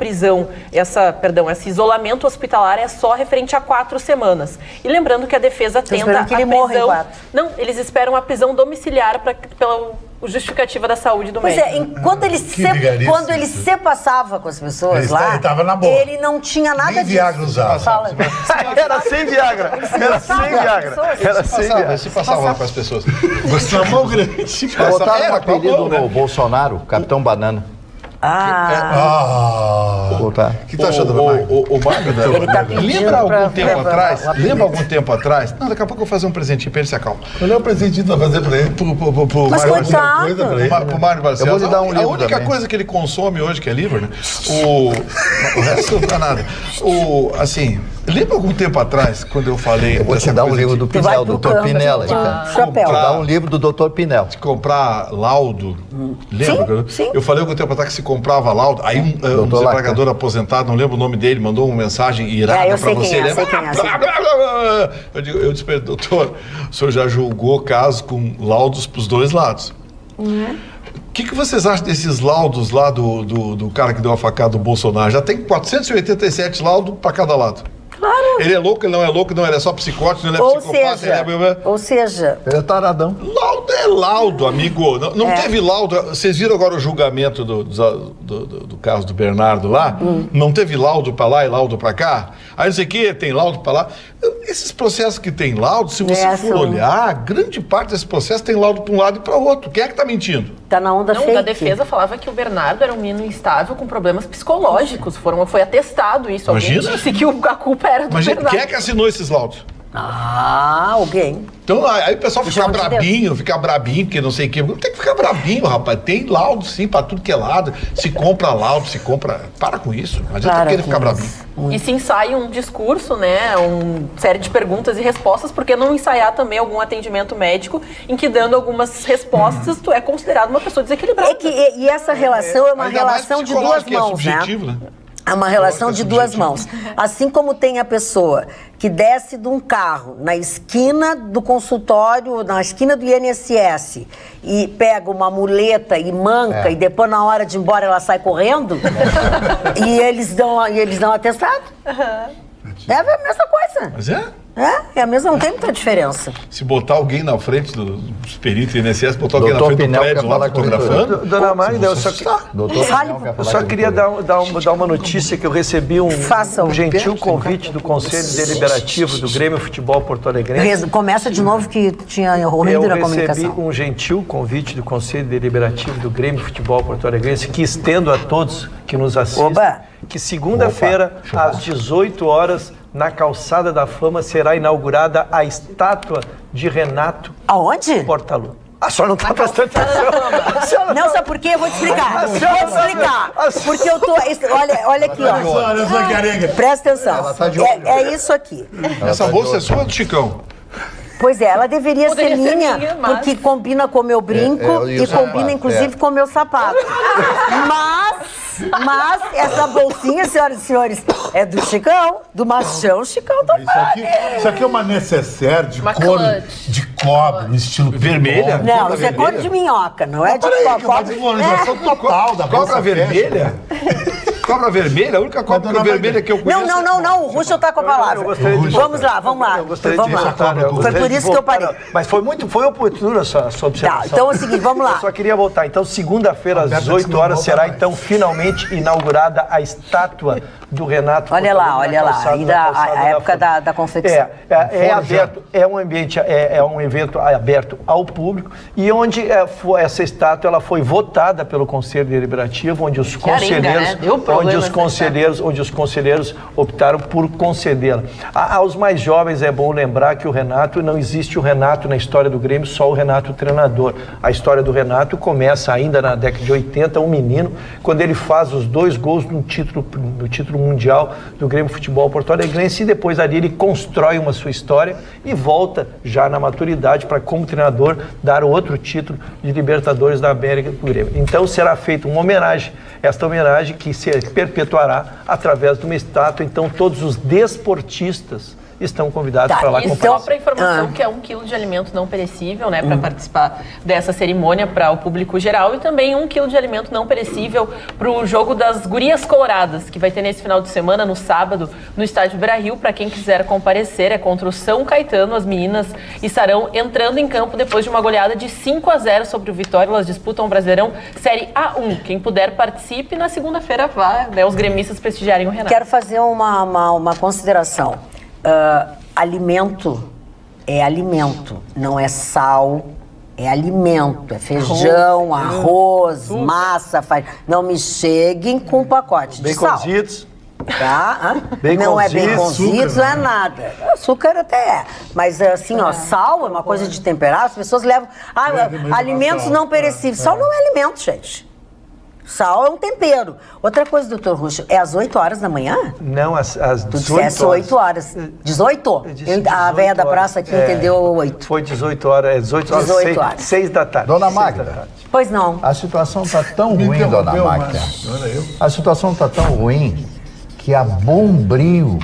S4: isolamento hospitalar é só referente a 4 semanas. E lembrando que a defesa tenta
S1: que ele morra em 4.
S4: Não, eles esperam a prisão domiciliar pela justificativa da saúde do médico.
S1: Quando ele se passava com as pessoas lá,
S5: ele tava na boa.
S1: Ele não tinha nada disso.
S5: Viagra usava.
S2: Era sem Viagra.
S3: Se passava com as pessoas.
S5: Você é mão grande.
S8: Botaram um apelido no Bolsonaro, Capitão Banana.
S5: O que tá achando,
S3: o Magda, lembra algum tempo atrás? Não, daqui a pouco eu vou fazer um presentinho pra ele, se acalma.
S5: Qual é o presentinho que tu vai fazer pra ele?
S1: Mas coitado.
S3: Pro Mário Barcelos.
S8: Eu vou lhe dar um livro.
S3: A única coisa que ele consome hoje, que é livro, né? O resto não dá nada. Assim, lembra algum tempo atrás, quando eu falei...
S8: Eu vou te dar um livro do Pinel, do Dr. Pinel. Vou dar um livro do Dr. Pinel.
S3: De comprar laudo. Lembra?
S1: Sim.
S3: Eu falei algum tempo atrás que se comprava laudo. Aí um desembargador aposentado, não lembro o nome dele, mandou uma mensagem irada pra você. Eu disse, doutor, o senhor já julgou casos com laudos pros dois lados. O que vocês acham desses laudos lá do cara que deu a facada do Bolsonaro? Já tem 487 laudos para cada lado.
S1: Claro.
S3: Ele é louco, ele não é louco, não, ele é só psicótico, ele é psicopata.
S1: Ou seja...
S8: Ele é taradão.
S3: Laudo é laudo, amigo. Não teve laudo. Vocês viram agora o julgamento do caso do Bernardo lá? Não teve laudo para lá e laudo para cá? Aí não sei o que, tem laudo para lá. Esses processos que tem laudo, se você for olhar, grande parte desse processo tem laudo para um lado e para o outro. Quem é que está mentindo?
S1: Tá na onda fake.
S4: A defesa falava que o Bernardo era um menino instável com problemas psicológicos. Foi atestado isso.
S3: Imagina.
S4: Alguém disse que a culpa era do Bernardo.
S3: Quem é que assinou esses laudos?
S1: Alguém.
S3: Então aí o pessoal fica brabinho, porque não sei o que. Não tem que ficar brabinho, rapaz. Tem laudo, sim, pra tudo que é lado. Se compra laudo, se compra... Para com isso. Não adianta querer ficar brabinho.
S4: E se ensaia um discurso, né? Uma série de perguntas e respostas, porque não ensaiar também algum atendimento médico em que, dando algumas respostas, tu é considerado uma pessoa desequilibrada.
S1: E essa relação é uma relação de duas mãos, né? É uma relação de duas mãos. Assim como tem a pessoa que desce de um carro na esquina do consultório, na esquina do INSS, e pega uma muleta e manca, e depois, na hora de ir embora, ela sai correndo, e eles dão atestado. É a mesma coisa.
S3: Mas é?
S1: É a mesma, não tem muita diferença.
S3: Se botar alguém na frente dos peritos do INSS, botar alguém na frente do prédio lá fotografando...
S2: Dona Magda, eu só queria dar uma notícia que eu recebi um gentil convite do Conselho Deliberativo do Grêmio Futebol Porto Alegrense.
S1: Começa de novo que tinha ruído na comunicação.
S2: Eu recebi um gentil convite do Conselho Deliberativo do Grêmio Futebol Porto Alegrense, que estendo a todos que nos assistem, que segunda-feira, às 18 horas, na Calçada da Fama, será inaugurada a estátua de Renato.
S1: Aonde?
S2: Portaluppi. A senhora não está prestando atenção.
S1: Não, sabe por quê? Eu vou te explicar. Porque eu tô... Olha aqui, ó. Presta atenção. É isso aqui.
S3: Essa bolsa é sua do Chicão?
S1: Pois é, ela deveria ser minha, porque combina com o meu brinco e combina, inclusive, com o meu sapato. Mas essa bolsinha, senhoras e senhores, é do Chicão, do Machão Chicão Topani.
S5: Isso aqui é uma necessaire de cobre, no estilo
S3: vermelha?
S1: Não, isso é cor de minhoca, não é de cobre.
S5: Total da
S3: cobra vermelha? Cobra vermelha? A única cobra vermelha que eu conheço...
S1: Não, o Ruschel tá com a palavra. Vamos lá. Foi por isso que eu parei.
S2: Mas foi oportuna a sua observação.
S1: Tá, então é o seguinte, vamos lá.
S2: Eu só queria voltar. Então, segunda-feira, às 18 horas, será então finalmente inaugurada a estátua do Renato.
S1: Olha lá, ainda a época da confecção.
S2: É aberto, é um evento aberto ao público e onde essa estátua ela foi votada pelo Conselho Deliberativo, onde os conselheiros optaram por concedê-la. Aos mais jovens é bom lembrar que não existe o Renato na história do Grêmio, só o Renato treinador. A história do Renato começa ainda na década de 80, um menino, quando ele faz os 2 gols no título mundial do Grêmio Futebol Porto Alegrense, e depois ali ele constrói uma sua história e volta já na maturidade para, como treinador, dar outro título de Libertadores da América do Grêmio. Então será feita uma homenagem, esta homenagem que se perpetuará através de uma estátua. Então todos os desportistas estão convidados para lá
S4: comparecer. Só para informação que é 1 quilo de alimento não perecível, né, para participar dessa cerimônia para o público geral, e também 1 quilo de alimento não perecível para o jogo das Gurias Coloradas, que vai ter nesse final de semana, no sábado, no estádio Beira-Rio. Para quem quiser comparecer, é contra o São Caetano. As meninas estarão entrando em campo depois de uma goleada de 5-0 sobre o Vitória. Elas disputam o Brasileirão Série A1. Quem puder, participe. Na segunda-feira, os gremistas prestigiarem o Renato.
S1: Quero fazer uma consideração. Alimento é alimento, não é sal, é alimento, é feijão, arroz, massa, farinha. Não me cheguem com um pacote de sal. Tá? Não é baconzitos, não é nada. Açúcar até é. Mas assim, sal é uma coisa de temperar. As pessoas levam... alimentos não perecíveis. Sal não é alimento, gente. Sal é um tempero. Outra coisa, doutor Ruschel, é às 8 horas da manhã?
S2: Não, às 18
S1: horas. 8 horas. 18? A velha da praça aqui entendeu 8.
S2: Foi 18 horas, 18 horas, 6 da tarde.
S8: Dona Magda.
S1: Pois não.
S8: A situação está tão ruim, dona Magda. A situação está tão ruim que a Bombril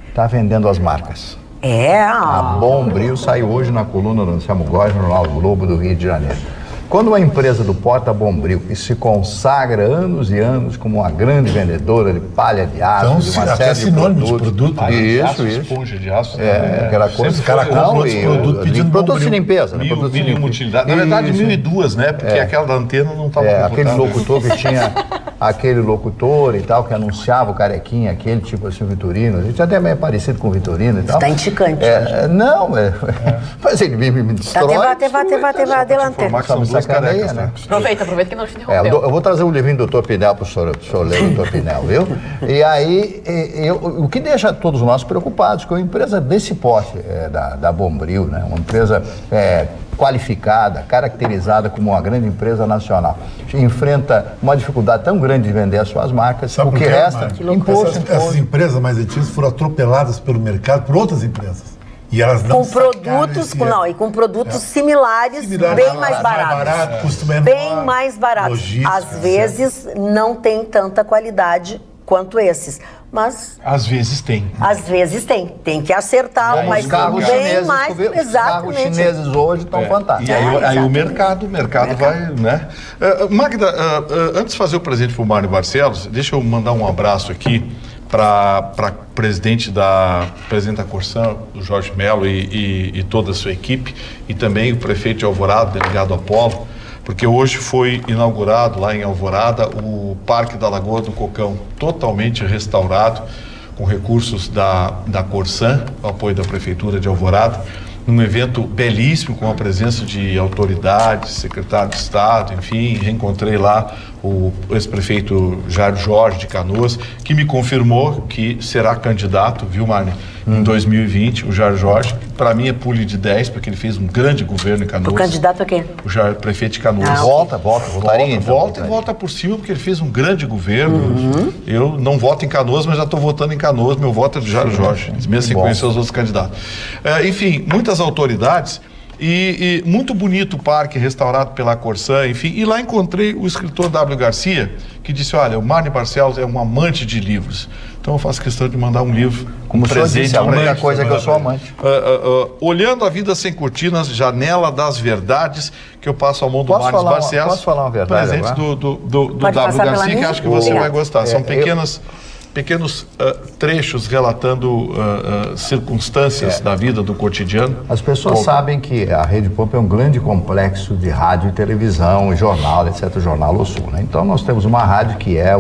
S8: está vendendo as marcas. A Bombril saiu hoje na coluna do Anselmo Góes, no Jornal Globo do Rio de Janeiro. Quando uma empresa do Porta Bombril, que se consagra anos e anos como uma grande vendedora de palha de aço,
S5: então,
S8: de uma série de produtos.
S3: Isso. Esponja de aço.
S8: Aquela coisa. Os caras compram outros produtos. Produtos de limpeza.
S3: Mil utilidade. Na verdade, 1.002, né? Porque aquela da antena não estava
S8: aquele locutor que tinha... Aquele locutor e tal, que anunciava o Carequinha, aquele tipo assim, o Vitorino. A gente até é meio parecido com o Vitorino e tal.
S1: Está indicante.
S8: Mas ele me destrói.
S1: Adelante.
S4: Né? Aproveita que não te interrompeu.
S8: Eu vou trazer um livrinho do Dr. Pinel para o senhor ler, Dr. Pinel, viu? E aí, o que deixa todos nós preocupados, que é uma empresa desse porte da Bombril, né? Uma empresa qualificada, caracterizada como uma grande empresa nacional, enfrenta uma dificuldade tão grande de vender as suas marcas, o que resta, imposto.
S5: Essas empresas mais antigas foram atropeladas pelo mercado por outras empresas. E elas não
S1: com produtos similares, bem mais baratos.
S5: Custo menor,
S1: bem mais baratos. Às vezes não tem tanta qualidade quanto esses. Mas
S3: às vezes tem.
S1: Tem que acertar, mas bem mais.
S8: Exatamente. Os carros chineses hoje estão fantásticos.
S3: E aí o mercado vai, né? Magda, antes de fazer o presente para o Mário Barcelos, deixa eu mandar um abraço aqui para presidente da Corsã, o Jorge Melo e toda a sua equipe, e também o prefeito de Alvorada, delegado Apolo, porque hoje foi inaugurado lá em Alvorada o Parque da Lagoa do Cocão, totalmente restaurado, com recursos da Corsã, o apoio da Prefeitura de Alvorada, num evento belíssimo, com a presença de autoridades, secretário de Estado, enfim, reencontrei lá o ex-prefeito Jair Jorge de Canoas, que me confirmou que será candidato, viu, Marne, em 2020, o Jair Jorge. Para mim é pule de 10, porque ele fez um grande governo em Canoas.
S1: O candidato a quê?
S3: O Jair, prefeito de Canoas. Volta por cima, porque ele fez um grande governo. Eu não voto em Canoas, mas já estou votando em Canoas, meu voto é do Jair Jorge, mesmo sem conhecer os outros candidatos. Enfim, muitas autoridades. E muito bonito o parque restaurado pela Corsã, enfim. E lá encontrei o escritor W. Garcia, que disse, olha, o Mário Barcelos é um amante de livros. Então eu faço questão de mandar um livro
S8: como presente. É a única coisa que eu sou amante.
S3: Olhando a Vida Sem Cortinas, Janela das Verdades, que eu passo ao mão do Mário Barcelos.
S8: Posso falar uma verdade?
S3: Presentes do W. Garcia, que acho que você vai gostar. São pequenos trechos relatando circunstâncias da vida, do cotidiano.
S8: As pessoas sabem que a Rede Pampa é um grande complexo de rádio e televisão, jornal, etc., Jornal ao Sul, né? Então nós temos uma rádio que é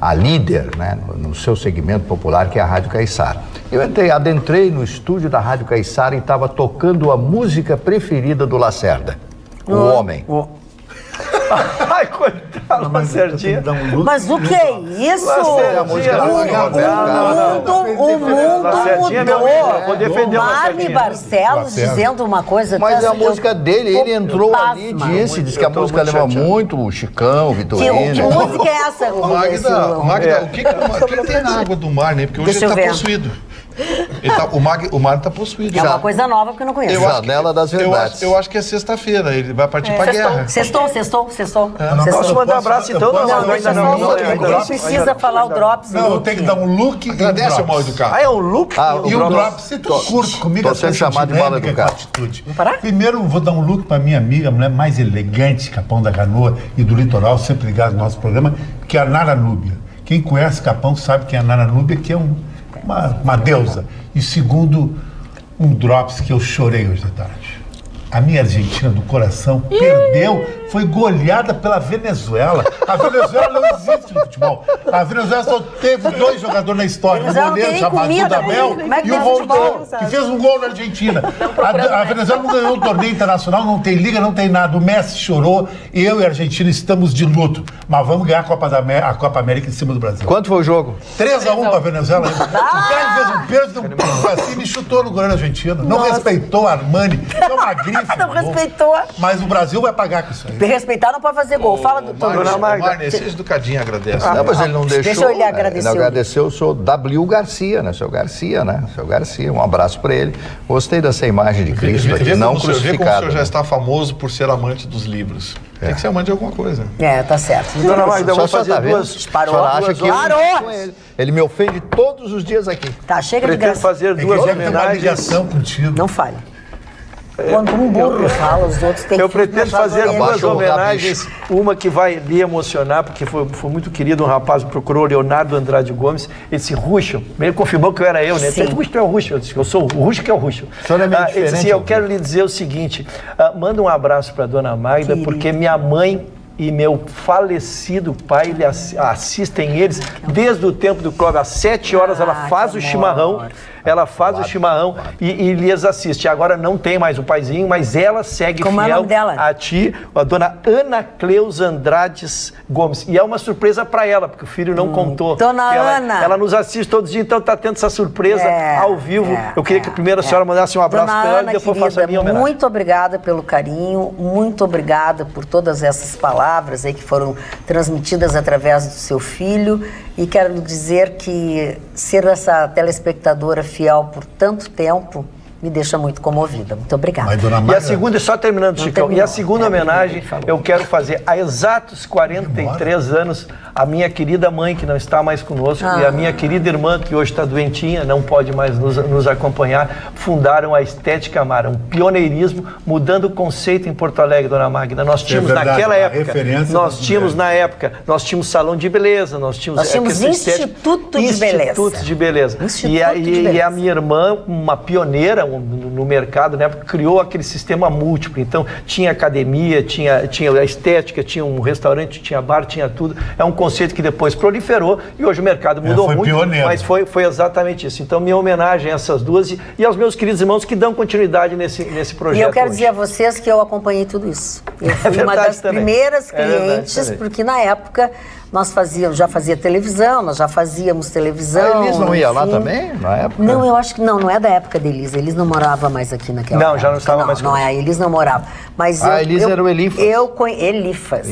S8: a líder, né, no seu segmento popular, que é a Rádio Caiçara. Eu adentrei no estúdio da Rádio Caiçara e estava tocando a música preferida do Lacerda, O Homem.
S2: Ai, coitado, Lacerdinha.
S1: Mas o que é isso?
S2: A música
S1: o mundo mudou.
S2: Vou defender o
S1: Mário Barcelos dizendo uma coisa...
S8: Mas a música dele, ele entrou ali e disse que a música leva muito o Chicão, o Vitorino.
S1: Que música é essa?
S3: Magda, o que tem na água do mar, né? Porque hoje ele está possuído. O Mário está possuído.
S1: É uma coisa nova porque eu não conheço.
S8: Janela das Verdades.
S3: Eu acho que é sexta-feira, ele vai partir para a guerra.
S1: Sextou.
S2: Posso mandar um abraço então?
S1: Não precisa falar o Drops.
S5: Não, eu tenho que dar um look.
S3: Agradece o mal educado.
S2: É um look?
S5: E o Drops, você tá curto comigo.
S8: Estou sendo chamado de mal educado.
S5: Primeiro, vou dar um look para minha amiga, a mulher mais elegante, Capão da Canoa e do litoral, sempre ligado no nosso programa, que é a Nara Núbia. Quem conhece Capão sabe que é a Nara Núbia, que é uma deusa. E segundo, um Drops que eu chorei hoje de tarde. A minha Argentina do coração perdeu, foi goleada pela Venezuela. A Venezuela não existe no futebol. A Venezuela só teve 2 jogadores na história. Um goleiro chamado Dudamel e o Rondô, que fez um gol na Argentina. A Venezuela não ganhou um torneio internacional, não tem liga, não tem nada. O Messi chorou, eu e a Argentina estamos de luto. Mas vamos ganhar a Copa América em cima do Brasil.
S8: Quanto foi o jogo?
S5: 3-1 para a Venezuela. O cara fez um pênalti, deu um pico assim e chutou no goleiro argentino. Não respeitou a Armani, que é uma grife.
S1: Não respeitou.
S5: Mas o Brasil vai pagar com isso aí.
S1: Respeitar não pode fazer gol. Fala, doutor.
S3: Marne, seja educadinho, agradece.
S8: Não, mas ele não deixou.
S1: Deixa eu lhe agradecer.
S8: Ele agradeceu o senhor W. Garcia, né? Seu Garcia, né? Seu Garcia, um abraço para ele. Gostei dessa imagem de Cristo aqui, não crucificado.
S3: Vê como o senhor já está famoso por ser amante dos livros. Tem que ser amante de alguma coisa.
S1: Tá certo.
S2: Dona Magda, vamos fazer duas...
S1: Parou.
S8: Ele me ofende todos os dias aqui.
S1: Tá, chega de
S2: graça. Pretendo fazer duas homenagens.
S5: Contigo.
S1: Não fale. Quando um burro fala, os outros têm que...
S2: Eu pretendo fazer 2 homenagens. Uma que vai lhe emocionar, porque foi muito querido, um rapaz me procurou, Leonardo Andrade Gomes, esse Ruxo. Ele confirmou que eu era eu, né? Ele disse, tu é o Ruxo. Eu disse, eu sou o Ruxo que é o Ruxo. Ele disse, eu quero lhe dizer o seguinte, manda um abraço para dona Magda, porque minha mãe e meu falecido pai assistem eles desde o tempo do Clóvis. Às 7 horas ela faz o chimarrão. Ela faz o chimarrão e lhes assiste. Agora não tem mais o paizinho, mas ela segue fiel a ti, a dona Ana Cleusa Andrades Gomes. E é uma surpresa para ela, porque o filho não contou.
S1: Dona Ana!
S2: Ela nos assiste todos os dias, então está tendo essa surpresa ao vivo. Eu queria que primeiro a senhora mandasse um abraço para ela e depois faça a minha homenagem.
S1: Muito obrigada pelo carinho, muito obrigada por todas essas palavras aí que foram transmitidas através do seu filho. E quero lhe dizer que ser essa telespectadora fiel por tanto tempo me deixa muito comovida. Muito obrigada.
S2: E a segunda, só terminando, Chicão, e a segunda homenagem eu quero fazer há exatos 43 anos a minha querida mãe, que não está mais conosco, e a minha querida irmã, que hoje está doentinha, não pode mais nos acompanhar, fundaram a Estética Amara, um pioneirismo, mudando o conceito em Porto Alegre, dona Magda. Nós tínhamos naquela época, nós tínhamos salão de beleza, nós tínhamos
S1: Instituto de Beleza.
S2: E a minha irmã, uma pioneira no mercado, né, criou aquele sistema múltiplo. Então, tinha academia, tinha a estética, tinha um restaurante, tinha bar, tinha tudo. É um conceito que depois proliferou e hoje o mercado mudou muito, pioneiro. Mas foi exatamente isso. Então, minha homenagem a essas duas e aos meus queridos irmãos que dão continuidade nesse projeto.
S1: E eu quero dizer a vocês que eu acompanhei tudo isso. Eu fui uma das primeiras clientes, porque na época já fazia televisão, nós já fazíamos televisão.
S8: A Elis não ia lá também, na época?
S1: Não, eu acho que não é da época da Elis. Elis não morava mais aqui naquela época.
S2: Não, já não estava mais.
S1: Não, a Elis não morava. Mas
S8: Elis era o Elifas.
S1: Elifas,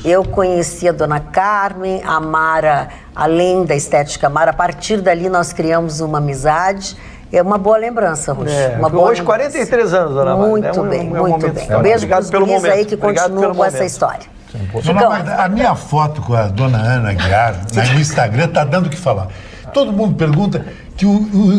S1: Eu conhecia a dona Carmen, a Mara, além da Estética Amara. A partir dali nós criamos uma amizade. É uma boa lembrança, Ruxo.
S2: Hoje, 43 anos, dona Mara.
S1: Muito bem. Um beijo para os guris aí que continuam com essa história.
S5: Dona Magda, a minha foto com a dona Ana Aguiar no Instagram está dando o que falar. Todo mundo pergunta que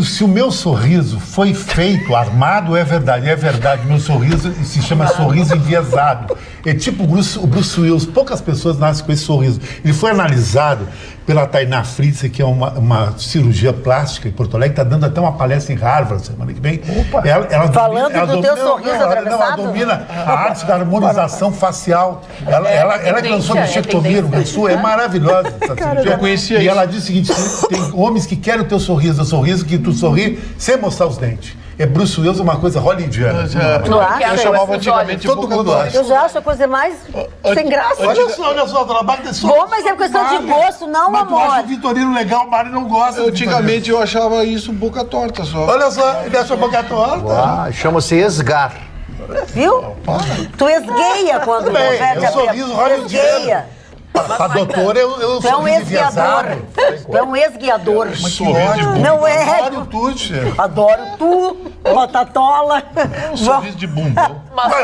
S5: se o meu sorriso foi feito, armado, é verdade, meu sorriso se chama sorriso enviesado. É tipo o Bruce Willis, poucas pessoas nascem com esse sorriso. Ele foi analisado pela Tainá Fritz, que é uma cirurgia plástica em Porto Alegre, está dando até uma palestra em Harvard semana que vem. Ela
S1: falando do teu sorriso atravessado?
S5: Ela domina a arte da harmonização facial. Ela que lançou bichectomia no Sul, é maravilhosa essa cirurgia. Eu conhecia isso. E ela diz o seguinte, tem homens que querem o teu sorriso, que tu sorri sem mostrar os dentes. É Bruce Willis, uma coisa hollywoodiana.
S1: Eu
S3: chamava antigamente
S5: todo mundo acha.
S1: Eu já acho a coisa mais sem graça.
S5: Olha só, dona Magda.
S1: Bom, mas é questão de gosto, não,
S5: mas
S1: amor.
S5: Mas tu acha o Vitorino legal, o Mário não gosta.
S3: Antigamente eu achava isso boca torta só.
S5: Olha só, ele acha boca torta.
S8: Chama-se esgar.
S1: Viu? Tu esgueia quando
S5: eu sorriso hollywoodiano. A doutora, eu
S1: tu é um esguiador. Tu é um esguiador. Não é?
S5: Adoro tu,
S1: adoro tu, batatola.
S3: Sorriso de bundão.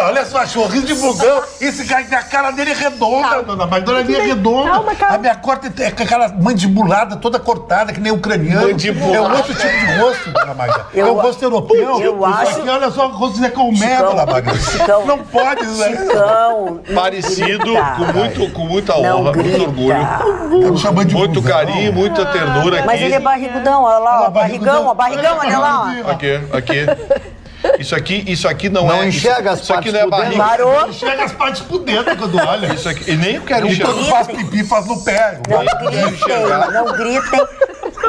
S5: Olha só, sorriso de bundão. Esse cara, a cara dele é redonda, dona Magda. A minha é redonda. A minha corta é com aquela mandibulada toda cortada, que nem ucraniano. É um outro tipo de rosto, dona Magda. É um rosto europeu.
S1: Eu acho.
S5: Aqui, olha só, o rosto de Colmé, dona Magda. Não pode, né?
S3: Parecido, com muita honra. Muito orgulho, muito carinho, muita ternura aqui.
S1: Mas ele é barrigudão, olha lá, barrigão, olha lá.
S3: Aqui. Isso aqui não é.
S8: Não enxerga as partes
S3: por dentro.
S5: Não enxerga as partes por dentro quando olha.
S3: Isso aqui, e nem eu quero enxergar.
S5: Quando faz pipi, faz no pé.
S1: Não gritem.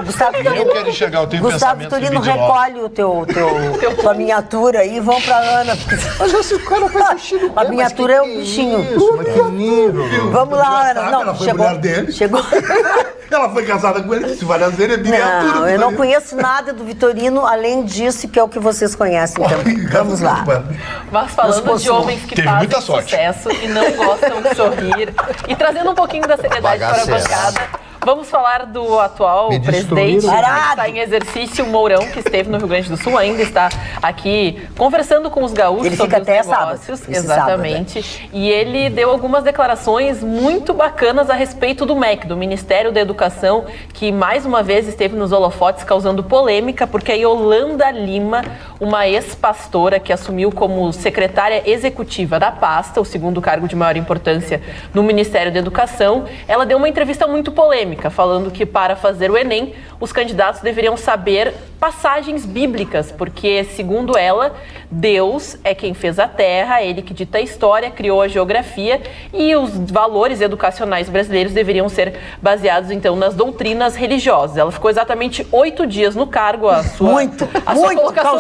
S1: Gustavo
S3: eu quero enxergar, eu tenho
S1: Gustavo Vitorino recolhe tua miniatura aí e vão pra Ana.
S5: Mas esse cara faz xixi no pé.
S1: A miniatura é um bichinho. Vamos lá, Ana. Não,
S5: ela foi mulher dele.
S1: Chegou.
S5: Ela foi casada com ele, disse várias vezes, é miniatura.
S1: Não, eu não conheço nada do Vitorino, além disso, que é o que vocês conhecem também. Vamos lá.
S4: Mas falando de homens que fazem sucesso e não gostam de sorrir, e trazendo um pouquinho da seriedade para a bancada, Vamos falar do atual presidente que está em exercício, Mourão, que esteve no Rio Grande do Sul, ainda está aqui conversando com os gaúchos.
S1: Ele fica até
S4: negócios.
S1: Sábado.
S4: Exatamente.
S1: Sábado,
S4: E ele deu algumas declarações muito bacanas a respeito do MEC, do Ministério da Educação, que mais uma vez esteve nos holofotes causando polêmica, porque a Yolanda Lima, uma ex-pastora que assumiu como secretária executiva da pasta, o segundo cargo de maior importância no Ministério da Educação, ela deu uma entrevista muito polêmica, falando que para fazer o Enem, os candidatos deveriam saber passagens bíblicas, porque, segundo ela, Deus é quem fez a terra, ele que dita a história, criou a geografia, e os valores educacionais brasileiros deveriam ser baseados, então, nas doutrinas religiosas. Ela ficou exatamente 8 dias no cargo, a sua colocação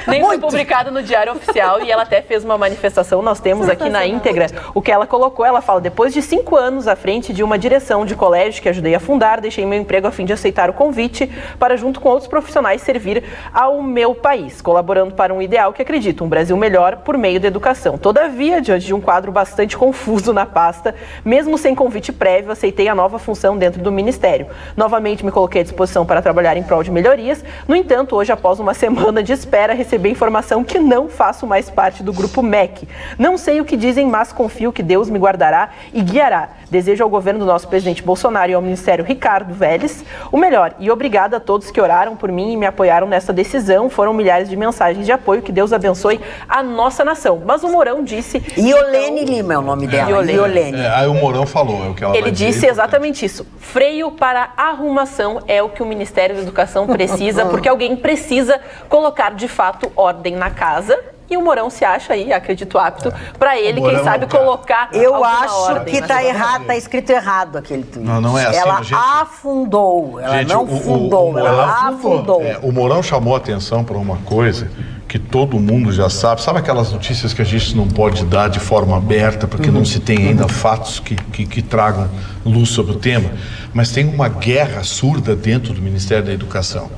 S4: nem foi publicada no Diário Oficial, e ela até fez uma manifestação, nós temos aqui na íntegra o que ela colocou. Ela fala: depois de 5 anos à frente de uma direção de colégio que ajudei a fundar, deixei meu emprego a fim de aceitar o convite para, junto com outros profissionais, servir ao meu país, colaborando para um ideal que acredito, um Brasil melhor por meio da educação. Todavia, diante de um quadro bastante confuso na pasta, mesmo sem convite prévio, aceitei a nova função dentro do Ministério. Novamente me coloquei à disposição para trabalhar em prol de melhorias. No entanto, hoje, após uma semana de espera, recebi a informação que não faço mais parte do grupo MEC. Não sei o que dizem, mas confio que Deus me guardará e guiará. Desejo ao governo do nosso presidente Bolsonaro e ao Ministério Ricardo Vélez o melhor, e obrigada a todos que oraram por mim e me apoiaram nessa decisão. Foram milhares de mensagens de apoio. Que Deus abençoe a nossa nação. Mas o Mourão disse...
S1: Iolene Lima é o nome dela. Iolene.
S3: Aí o Mourão falou, é o que ela
S4: Ele disse exatamente isso. Freio para arrumação é o que o Ministério da Educação precisa, porque alguém precisa colocar de fato ordem na casa. E o Mourão se acha aí, acredito, apto para ele, quem sabe, colocar.
S1: Eu acho que está errado, está escrito errado aquele tweet.
S3: Não é assim.
S1: Ela afundou, ela não fundou, ela afundou.
S3: O Mourão chamou a atenção para uma coisa que todo mundo já sabe. Sabe aquelas notícias que a gente não pode dar de forma aberta, porque não se tem ainda fatos que tragam luz sobre o tema? Mas tem uma guerra surda dentro do Ministério da Educação.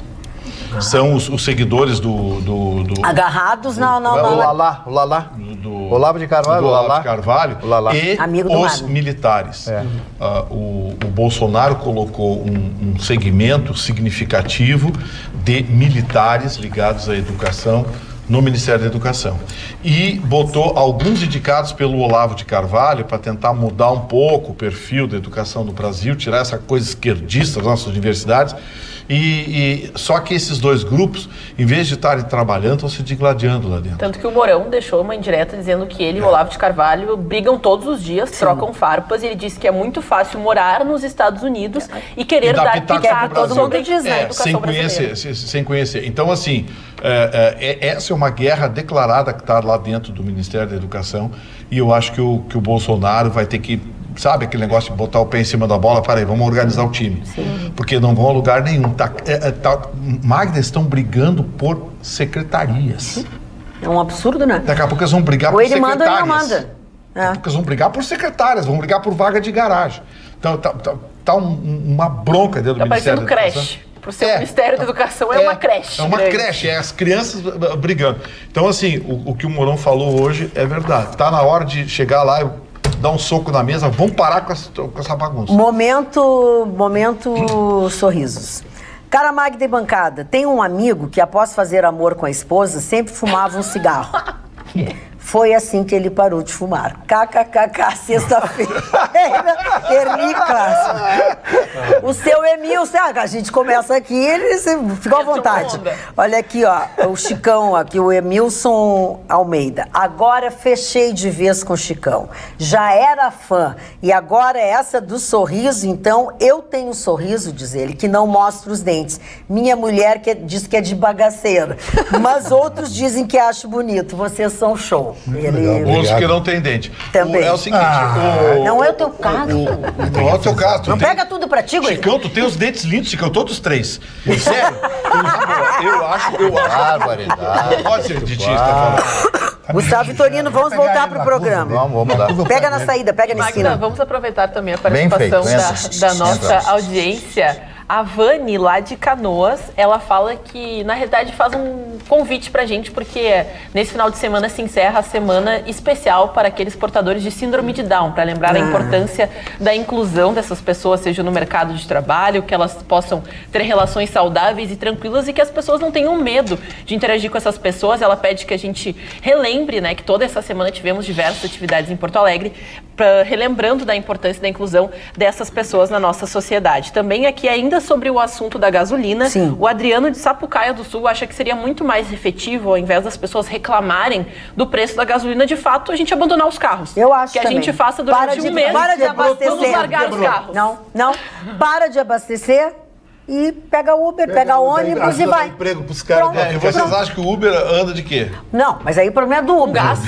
S3: São os seguidores do
S1: agarrados
S8: o Lalá. Olavo de Carvalho
S3: e os militares. O Bolsonaro colocou um segmento significativo de militares ligados à educação no Ministério da Educação. E botou alguns indicados pelo Olavo de Carvalho para tentar mudar um pouco o perfil da educação no Brasil, tirar essa coisa esquerdista das nossas universidades. Só que esses dois grupos, em vez de estarem trabalhando, estão se digladiando lá dentro.
S4: Tanto que o Mourão deixou uma indireta dizendo que ele e o Olavo de Carvalho brigam todos os dias, trocam farpas, e ele disse que é muito fácil morar nos Estados Unidos e querer dar pitaco todo mundo diz na educação brasileira.
S3: Sem conhecer. Então, assim, essa é uma guerra declarada que está lá dentro do Ministério da Educação, e eu acho que o Bolsonaro vai ter que... Sabe aquele negócio de botar o pé em cima da bola? Peraí, vamos organizar o time. Sim. Porque não vão a lugar nenhum. Magda, estão brigando por secretarias.
S1: É um absurdo, né?
S3: Daqui a pouco eles vão brigar por secretárias.
S1: Ou ele manda ou ele não manda.
S3: Daqui a pouco eles vão brigar por secretárias, vão brigar por vaga de garagem. Então, tá uma bronca dentro do Ministério da Educação.
S4: Creche. Para o seu Ministério da Educação é uma creche.
S3: É uma creche, é as crianças brigando. Então, assim, o que o Mourão falou hoje é verdade. Está na hora de chegar lá e dar um soco na mesa, vamos parar com essa bagunça.
S1: Momento sorrisos. Cara Magda e bancada, tem um amigo que após fazer amor com a esposa, sempre fumava um cigarro. Foi assim que ele parou de fumar. KKKK, sexta-feira. Erli clássico. O seu Emilson, a gente começa aqui, ele ficou à vontade. Olha aqui, ó, o Chicão aqui, o Emilson Almeida. Agora fechei de vez com o Chicão. Já era fã. E agora essa do sorriso, então, eu tenho um sorriso, diz ele, que não mostra os dentes. Minha mulher diz que é de bagaceira. Mas outros dizem que acho bonito. Vocês são show.
S3: Outros que não tem dente.
S1: Também.
S3: É o seguinte...
S1: Não é o teu caso.
S3: Não é o teu caso.
S1: Não pega tudo pra ti, Gui.
S3: Chicão, tu tem os dentes lindos, Chicão, todos três. Sério? Eu acho...
S8: Barbaridade.
S3: Pode ser dentista falando.
S1: Gustavo Vitorino, vamos voltar pro programa.
S8: Vamos lá.
S1: Pega na saída, pega na esquina.
S4: Vamos aproveitar também a participação da nossa audiência. A Vani, lá de Canoas, ela fala que, na realidade, faz um convite pra gente, porque nesse final de semana se encerra a semana especial para aqueles portadores de síndrome de Down, para lembrar a importância da inclusão dessas pessoas, seja no mercado de trabalho, que elas possam ter relações saudáveis e tranquilas e que as pessoas não tenham medo de interagir com essas pessoas. Ela pede que a gente relembre, né, que toda essa semana tivemos diversas atividades em Porto Alegre, relembrando da importância da inclusão dessas pessoas na nossa sociedade. Também aqui, ainda sobre o assunto da gasolina, o Adriano de Sapucaia do Sul acha que seria muito mais efetivo, ao invés das pessoas reclamarem do preço da gasolina, de fato, a gente abandonar os carros.
S1: Eu acho
S4: que
S1: também.
S4: A gente faça durante um mês.
S1: Para de abastecer.
S4: Vamos largar os carros.
S1: Não. Para de abastecer e pega Uber, pega ônibus e vai.
S5: Emprego pros caras.
S3: E vocês acham que o Uber anda de quê?
S1: Não, mas aí o problema é do Uber.
S5: Mas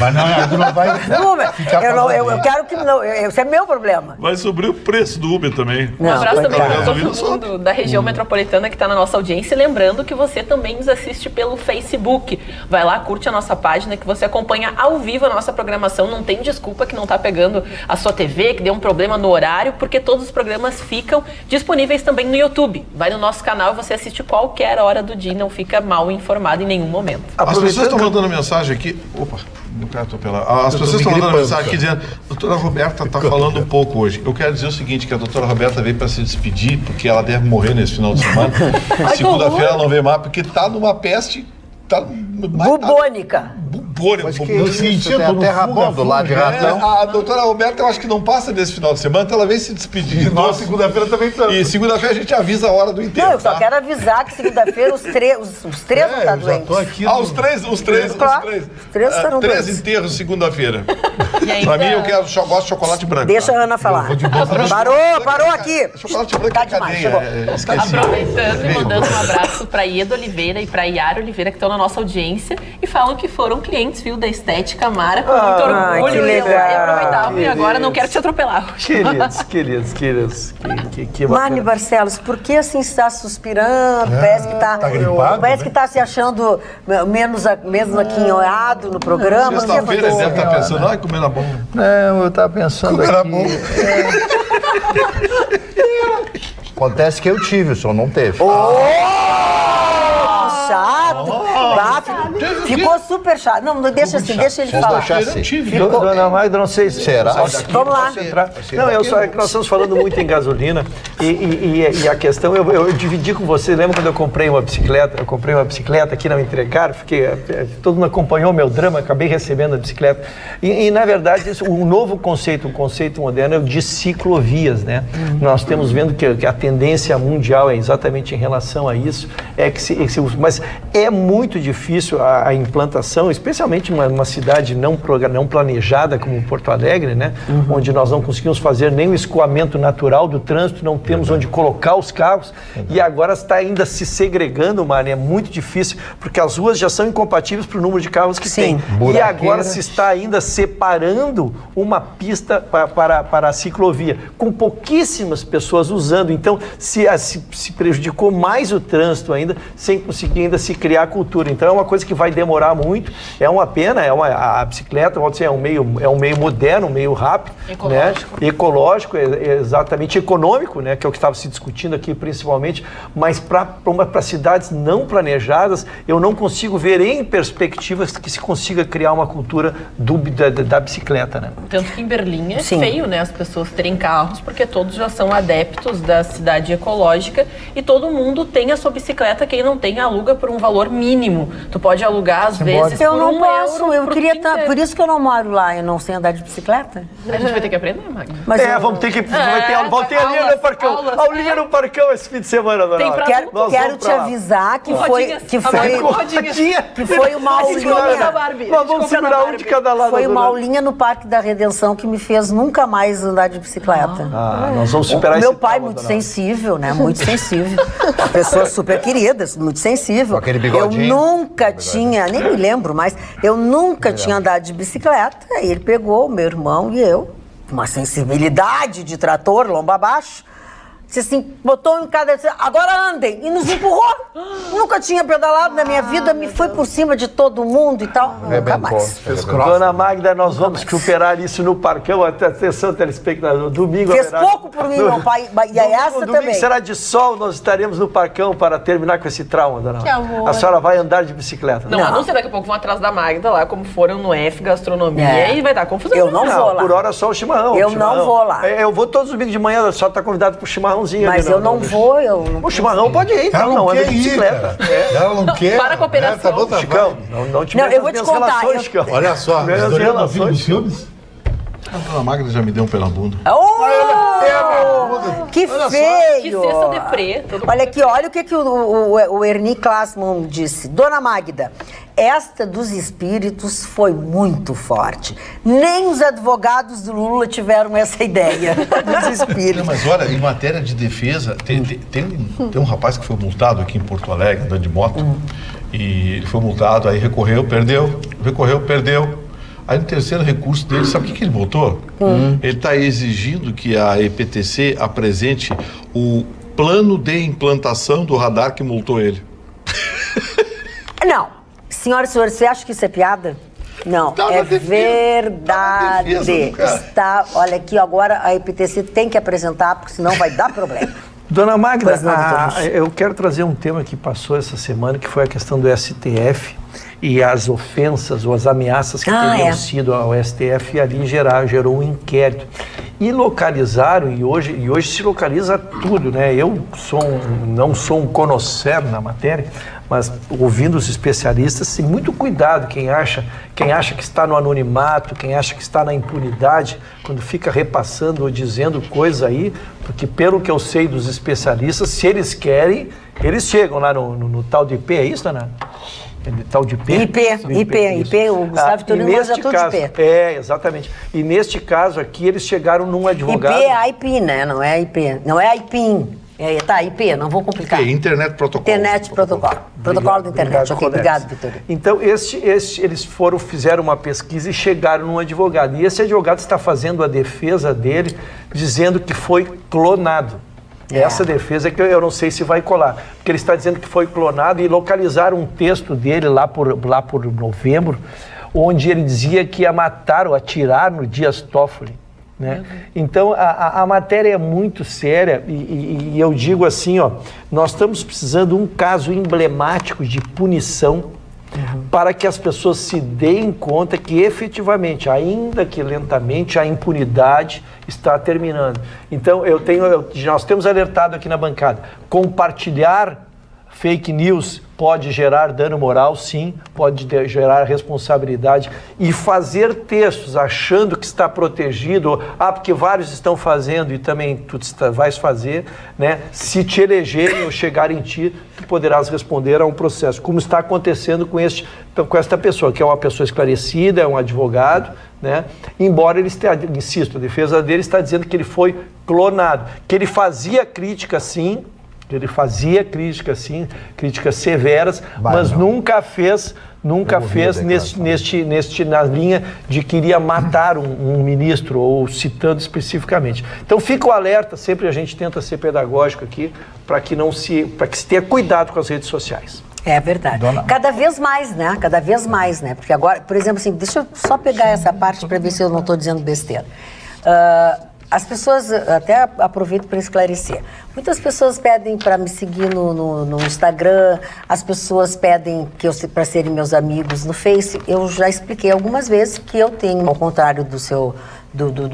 S5: não vai ficar
S1: eu quero que não. Esse é meu problema.
S3: Vai subir o preço do Uber também.
S4: Um abraço também para todo mundo da região metropolitana que está na nossa audiência. Lembrando que você também nos assiste pelo Facebook. Vai lá, curte a nossa página, que você acompanha ao vivo a nossa programação. Não tem desculpa que não está pegando a sua TV, que deu um problema no horário, porque todos os programas ficam disponíveis também no YouTube. Vai no nosso canal, você assiste qualquer hora do dia e não fica mal informado em nenhum momento.
S3: As pessoas estão mandando mensagem aqui. Opa, não quero atropelar. As pessoas estão mandando mensagem aqui dizendo: doutora Roberta está falando um pouco hoje. Eu quero dizer o seguinte: que a doutora Roberta veio para se despedir, porque ela deve morrer nesse final de semana. Segunda-feira ela não vem mais, porque está numa peste.
S1: Bubônica.
S8: Mas que isso, tem até rabão do lado de ratão.
S3: A doutora Roberta, eu acho que não passa desse final de semana, então ela vem se despedir.
S5: Nós, segunda-feira também estamos.
S3: E segunda-feira a gente avisa a hora do enterro.
S1: Não, eu só quero avisar que segunda-feira os três vão estar doentes.
S3: Os três. Os três
S1: estarão doentes.
S3: 3 enterros segunda-feira. Pra mim, eu gosto de chocolate branco.
S1: Deixa a Ana falar. Parou aqui.
S3: Chocolate branco
S1: tá
S3: é cadeia.
S4: Aproveitando e mandando um abraço para Ieda Oliveira e para Yara Oliveira, que estão na nossa audiência e falam que foram clientes, viu, da Estética Mara, com muito orgulho.
S1: Que legal.
S4: E aproveitavam e agora não quero te atropelar.
S2: Queridos. Que
S1: Marne Barcelos, por que assim está suspirando? Parece que está
S5: gripado,
S1: parece que está se achando menos aquinhoado no programa.
S3: Sexta-feira ele deve estar pensando, ai, comer na bomba.
S8: Não, eu estava pensando
S5: Comer na
S8: aqui.
S5: bomba.
S8: Acontece que eu tive, o senhor não teve.
S1: Chato. Ficou super chato. Não, deixa assim, deixa ele falar.
S2: Dona Magda, não sei se...
S8: Será?
S1: Vamos lá.
S2: Não, é que nós estamos falando muito em gasolina e a questão, eu dividi com você, lembra quando eu comprei uma bicicleta? Eu comprei uma bicicleta aqui, não me entregaram, todo mundo acompanhou o meu drama, acabei recebendo a bicicleta. E na verdade, um novo conceito, um conceito moderno é o de ciclovias, né? Nós temos vendo que a tendência mundial é exatamente em relação a isso, mas é muito difícil a implantação, especialmente uma cidade não planejada como Porto Alegre, né? Onde nós não conseguimos fazer nem o escoamento natural do trânsito, não temos onde colocar os carros e agora está ainda se segregando, Mari, é muito difícil, porque as ruas já são incompatíveis para o número de carros que tem. E agora se está ainda separando uma pista para a ciclovia, com pouquíssimas pessoas usando, então se prejudicou mais o trânsito ainda, sem conseguir ainda se criar a cultura. Então é uma coisa que vai demorar muito, é uma pena, a bicicleta, pode ser, é um meio moderno, um meio rápido, ecológico, né? Ecológico, exatamente, econômico, né? Que é o que estava se discutindo aqui principalmente, mas para cidades não planejadas, eu não consigo ver em perspectivas que se consiga criar uma cultura da bicicleta, né?
S4: Tanto que em Berlim é feio, né? As pessoas terem carros, porque todos já são adeptos da cidade ecológica e todo mundo tem a sua bicicleta, quem não tem aluga por um valor mínimo. Tu pode alugar às vezes
S1: eu
S4: por
S1: não
S4: €1.
S1: Eu queria estar, por isso que eu não moro lá, eu não sei andar de bicicleta.
S4: A gente vai ter que aprender, Magda.
S1: Mas
S2: vamos ter que vão ter ali no parcão, aulinha no parcão esse fim de semana, dona.
S1: Quero te avisar que foi uma aulinha.
S2: Nós vamos segurar um de cada lado.
S1: Foi uma aulinha no Parque da Redenção que me fez nunca mais andar de bicicleta.
S2: Nós vamos superar
S1: esse meu pai muito sensível, né? Muito sensível. Pessoas super queridas, muito sensível.
S8: Com aquele bigodinho.
S1: Eu nunca tinha, nem me lembro mais, eu nunca tinha andado de bicicleta. Aí ele pegou, meu irmão e eu, uma sensibilidade de trator, lomba abaixo, Disse assim, botou em cada... Agora andem! E nos empurrou. Nunca tinha pedalado na minha vida, me foi por cima de todo mundo e tal. Nunca mais.
S2: Dona Magda, nós vamos superar isso no Parcão. Atenção, telespectador. Domingo...
S1: Fez pouco por mim, meu pai. E essa
S2: domingo
S1: também.
S2: Será de sol, nós estaremos no Parcão para terminar com esse trauma, dona Magda.
S7: Que amor.
S2: A senhora vai andar de bicicleta.
S4: Não, a não ser daqui a pouco vão atrás da Magda lá, como foram no F Gastronomia, e vai dar confusão.
S1: Eu não vou lá.
S2: Por hora só o chimarrão.
S1: Eu não vou lá.
S2: Eu vou todos os domingos de manhã, a senhora está convidada para o chimarrãozinho.
S1: Mas eu não vou, eu não...
S2: O chimarrão pode ir,
S5: ela não
S2: anda
S5: quer
S2: de bicicleta.
S5: Ela não quer.
S4: Para a cooperação.
S5: Tá bom,
S2: Chicão, não te metas
S1: eu vou te contar.
S2: relações, Chicão.
S5: Olha só,
S2: Minhas
S5: mas
S2: relações.
S5: os filmes?
S3: A dona Magda já me deu um pela bunda.
S1: Que
S5: Olha
S1: feio!
S4: Que cesta deprê.
S1: Olha aqui, olha o que o Ernie Klassmann disse. Dona Magda, esta dos espíritos foi muito forte. Nem os advogados do Lula tiveram essa ideia dos espíritos.
S3: Não, mas olha, em matéria de defesa, tem um rapaz que foi multado aqui em Porto Alegre, andando de moto, e ele foi multado, aí recorreu, perdeu. Aí no terceiro recurso dele, sabe o que ele botou? Ele está exigindo que a EPTC apresente o plano de implantação do radar que multou ele.
S1: Não. Senhoras e senhores, você acha que isso é piada? Não, é verdade. Está, olha aqui, agora a EPTC tem que apresentar, porque senão vai dar problema.
S2: Dona Magda, eu quero trazer um tema que passou essa semana, que foi a questão do STF e as ofensas ou as ameaças que teriam sido ao STF, e ali gerou um inquérito. E localizaram, e hoje se localiza tudo, né? Eu não sou um conhecedor na matéria, mas ouvindo os especialistas, tem muito cuidado quem acha que está no anonimato, quem acha que está na impunidade, quando fica repassando ou dizendo coisa aí, porque pelo que eu sei dos especialistas, se eles querem, eles chegam lá no tal de IP, é isso, Ana? Tal de IP, o Gustavo Vitorino manja tudo de IP. Exatamente. E neste caso aqui, eles chegaram num advogado...
S1: IP é IP, né? Não é IP. Não é IPIN. IP, não vou complicar.
S3: Internet Protocol.
S1: Internet Protocol. Protocolo da internet. Obrigado, Vitor.
S2: Então, eles fizeram uma pesquisa e chegaram num advogado. E esse advogado está fazendo a defesa dele, dizendo que foi clonado. Essa defesa é que eu não sei se vai colar, porque ele está dizendo que foi clonado, e localizaram um texto dele lá por novembro, onde ele dizia que ia matar ou atirar no Dias Toffoli, né? Então a matéria é muito séria, e eu digo assim, nós estamos precisando de um caso emblemático de punição, para que as pessoas se deem conta que efetivamente, ainda que lentamente, a impunidade está terminando. Então nós temos alertado aqui na bancada, compartilhar fake news pode gerar dano moral, sim, pode gerar responsabilidade, e fazer textos achando que está protegido, porque vários estão fazendo e também tu vais fazer, né? Se te elegerem ou chegarem em ti, tu poderás responder a um processo, como está acontecendo com esta pessoa, que é uma pessoa esclarecida, é um advogado, né? Embora ele esteja, insisto, a defesa dele está dizendo que ele foi clonado, que ele fazia crítica, sim, críticas severas, mas nunca fez na linha de que iria matar um ministro, ou citando especificamente. Então fica o alerta, sempre a gente tenta ser pedagógico aqui, para que se tenha cuidado com as redes sociais.
S1: É verdade. Cada vez mais, né? Porque agora, por exemplo, assim, deixa eu só pegar essa parte para ver se eu não estou dizendo besteira. As pessoas, até aproveito para esclarecer, muitas pessoas pedem para me seguir no Instagram, as pessoas pedem para serem meus amigos no Face. Eu já expliquei algumas vezes que eu tenho, ao contrário do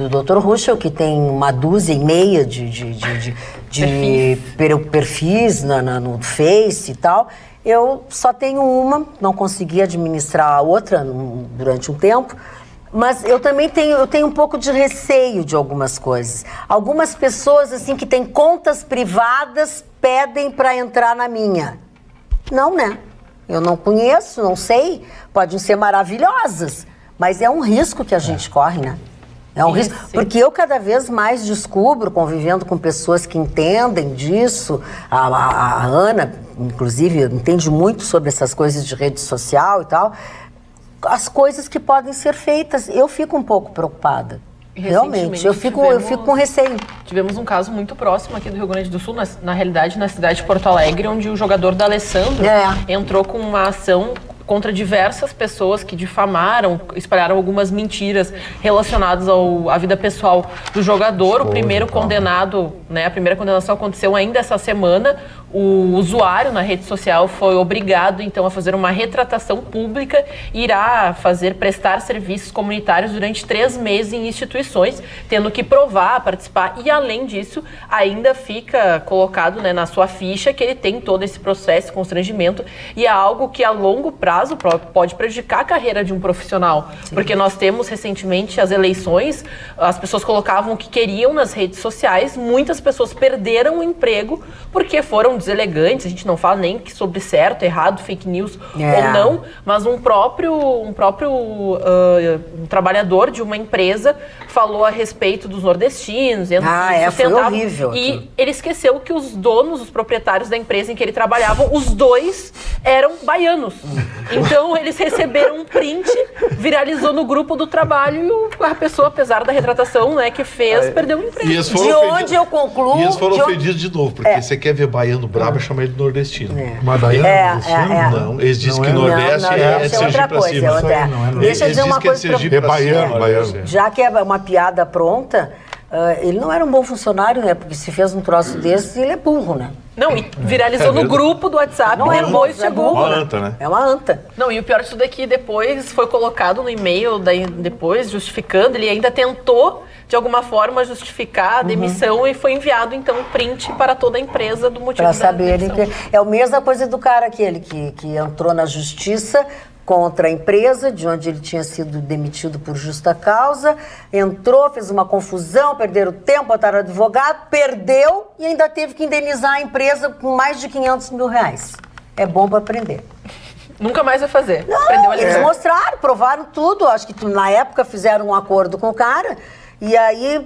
S1: Dr. Ruschel, que tem 1,5 de perfis no Face e tal. Eu só tenho uma, não consegui administrar a outra durante um tempo. Mas eu também tenho um pouco de receio de algumas coisas. Algumas pessoas, assim, que têm contas privadas, pedem para entrar na minha. Não, né? Eu não conheço, não sei. Podem ser maravilhosas, mas é um risco que a gente corre, né? É um risco, porque eu cada vez mais descubro, convivendo com pessoas que entendem disso, a Ana, inclusive, entende muito sobre essas coisas de rede social e tal, as coisas que podem ser feitas. Eu fico um pouco preocupada. Realmente, eu fico com receio.
S4: Tivemos um caso muito próximo aqui do Rio Grande do Sul, na realidade na cidade de Porto Alegre, onde o jogador D'Alessandro entrou com uma ação contra diversas pessoas que difamaram, espalharam algumas mentiras relacionadas à vida pessoal do jogador. O primeiro condenado, né, a primeira condenação aconteceu ainda essa semana. O usuário na rede social foi obrigado, então, a fazer uma retratação pública e irá prestar serviços comunitários durante 3 meses em instituições, tendo que provar, participar. E, além disso, ainda fica colocado, né, na sua ficha que ele tem todo esse processo de constrangimento, e é algo que, a longo prazo, pode prejudicar a carreira de um profissional. Sim. Porque nós temos, recentemente, as eleições, as pessoas colocavam o que queriam nas redes sociais, muitas pessoas perderam o emprego porque foram deselegantes. A gente não fala nem sobre certo, errado, fake news ou não, mas um trabalhador de uma empresa falou a respeito dos nordestinos.
S1: Foi horrível.
S4: E ele esqueceu que os donos, os proprietários da empresa em que ele trabalhava, os dois eram baianos. Então eles receberam um print, viralizou no grupo do trabalho e a pessoa, apesar da retratação, né, que fez, perdeu o emprego.
S1: De onde eu concluo...
S3: E eles foram ofendidos de novo, porque você quer ver baiano brabo, chama ele de nordestino.
S5: Mas baiano
S3: não, eles dizem que Nordeste é de Sergipe pra cima.
S1: Deixa eu dizer uma coisa
S3: pra
S5: baiano.
S1: Já que é uma piada pronta, ele não era um bom funcionário, né? Porque se fez um troço desse, ele é burro, né?
S4: Não, e viralizou no grupo do WhatsApp.
S1: Não é burro, é burro.
S3: Uma anta, né?
S1: É uma anta.
S4: Não, e o pior de tudo é que depois foi colocado no e-mail, depois justificando, ele ainda tentou, de alguma forma, justificar a demissão e foi enviado, então, um print para toda a empresa do motivo da
S1: saberem que é a mesma coisa do cara aquele que entrou na justiça contra a empresa, de onde ele tinha sido demitido por justa causa, entrou, fez uma confusão, perderam tempo, botaram advogado, perdeu e ainda teve que indenizar a empresa com mais de 500 mil reais. É bom para aprender.
S4: Nunca mais vai fazer.
S1: Não, eles mostraram, provaram tudo. Acho que na época fizeram um acordo com o cara e aí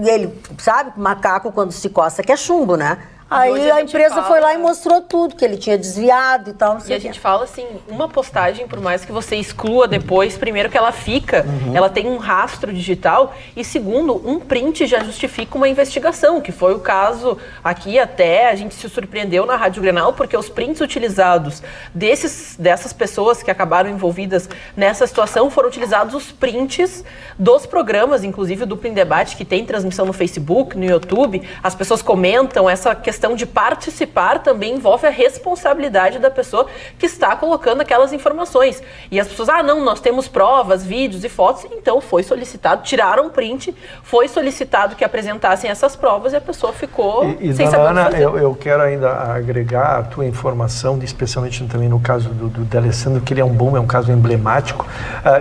S1: ele, sabe, macaco quando se coça que é chumbo, né? Aí a empresa foi lá e mostrou tudo, que ele tinha desviado e tal, não sei o quê.
S4: E a gente fala assim, uma postagem, por mais que você exclua depois, primeiro que ela fica, ela tem um rastro digital, e segundo, um print já justifica uma investigação, que foi o caso aqui até, a gente se surpreendeu na Rádio Grenal, porque os prints utilizados dessas pessoas que acabaram envolvidas nessa situação, foram utilizados os prints dos programas, inclusive o Duplo em Debate, que tem transmissão no Facebook, no YouTube, as pessoas comentam essa questão de participar também envolve a responsabilidade da pessoa que está colocando aquelas informações. E as pessoas, não, nós temos provas, vídeos e fotos, então foi solicitado, tiraram o print, foi solicitado que apresentassem essas provas e a pessoa ficou sem saber o que fazer.
S2: Eu quero ainda agregar a tua informação, especialmente também no caso do D'Alessandro, que ele é um caso emblemático,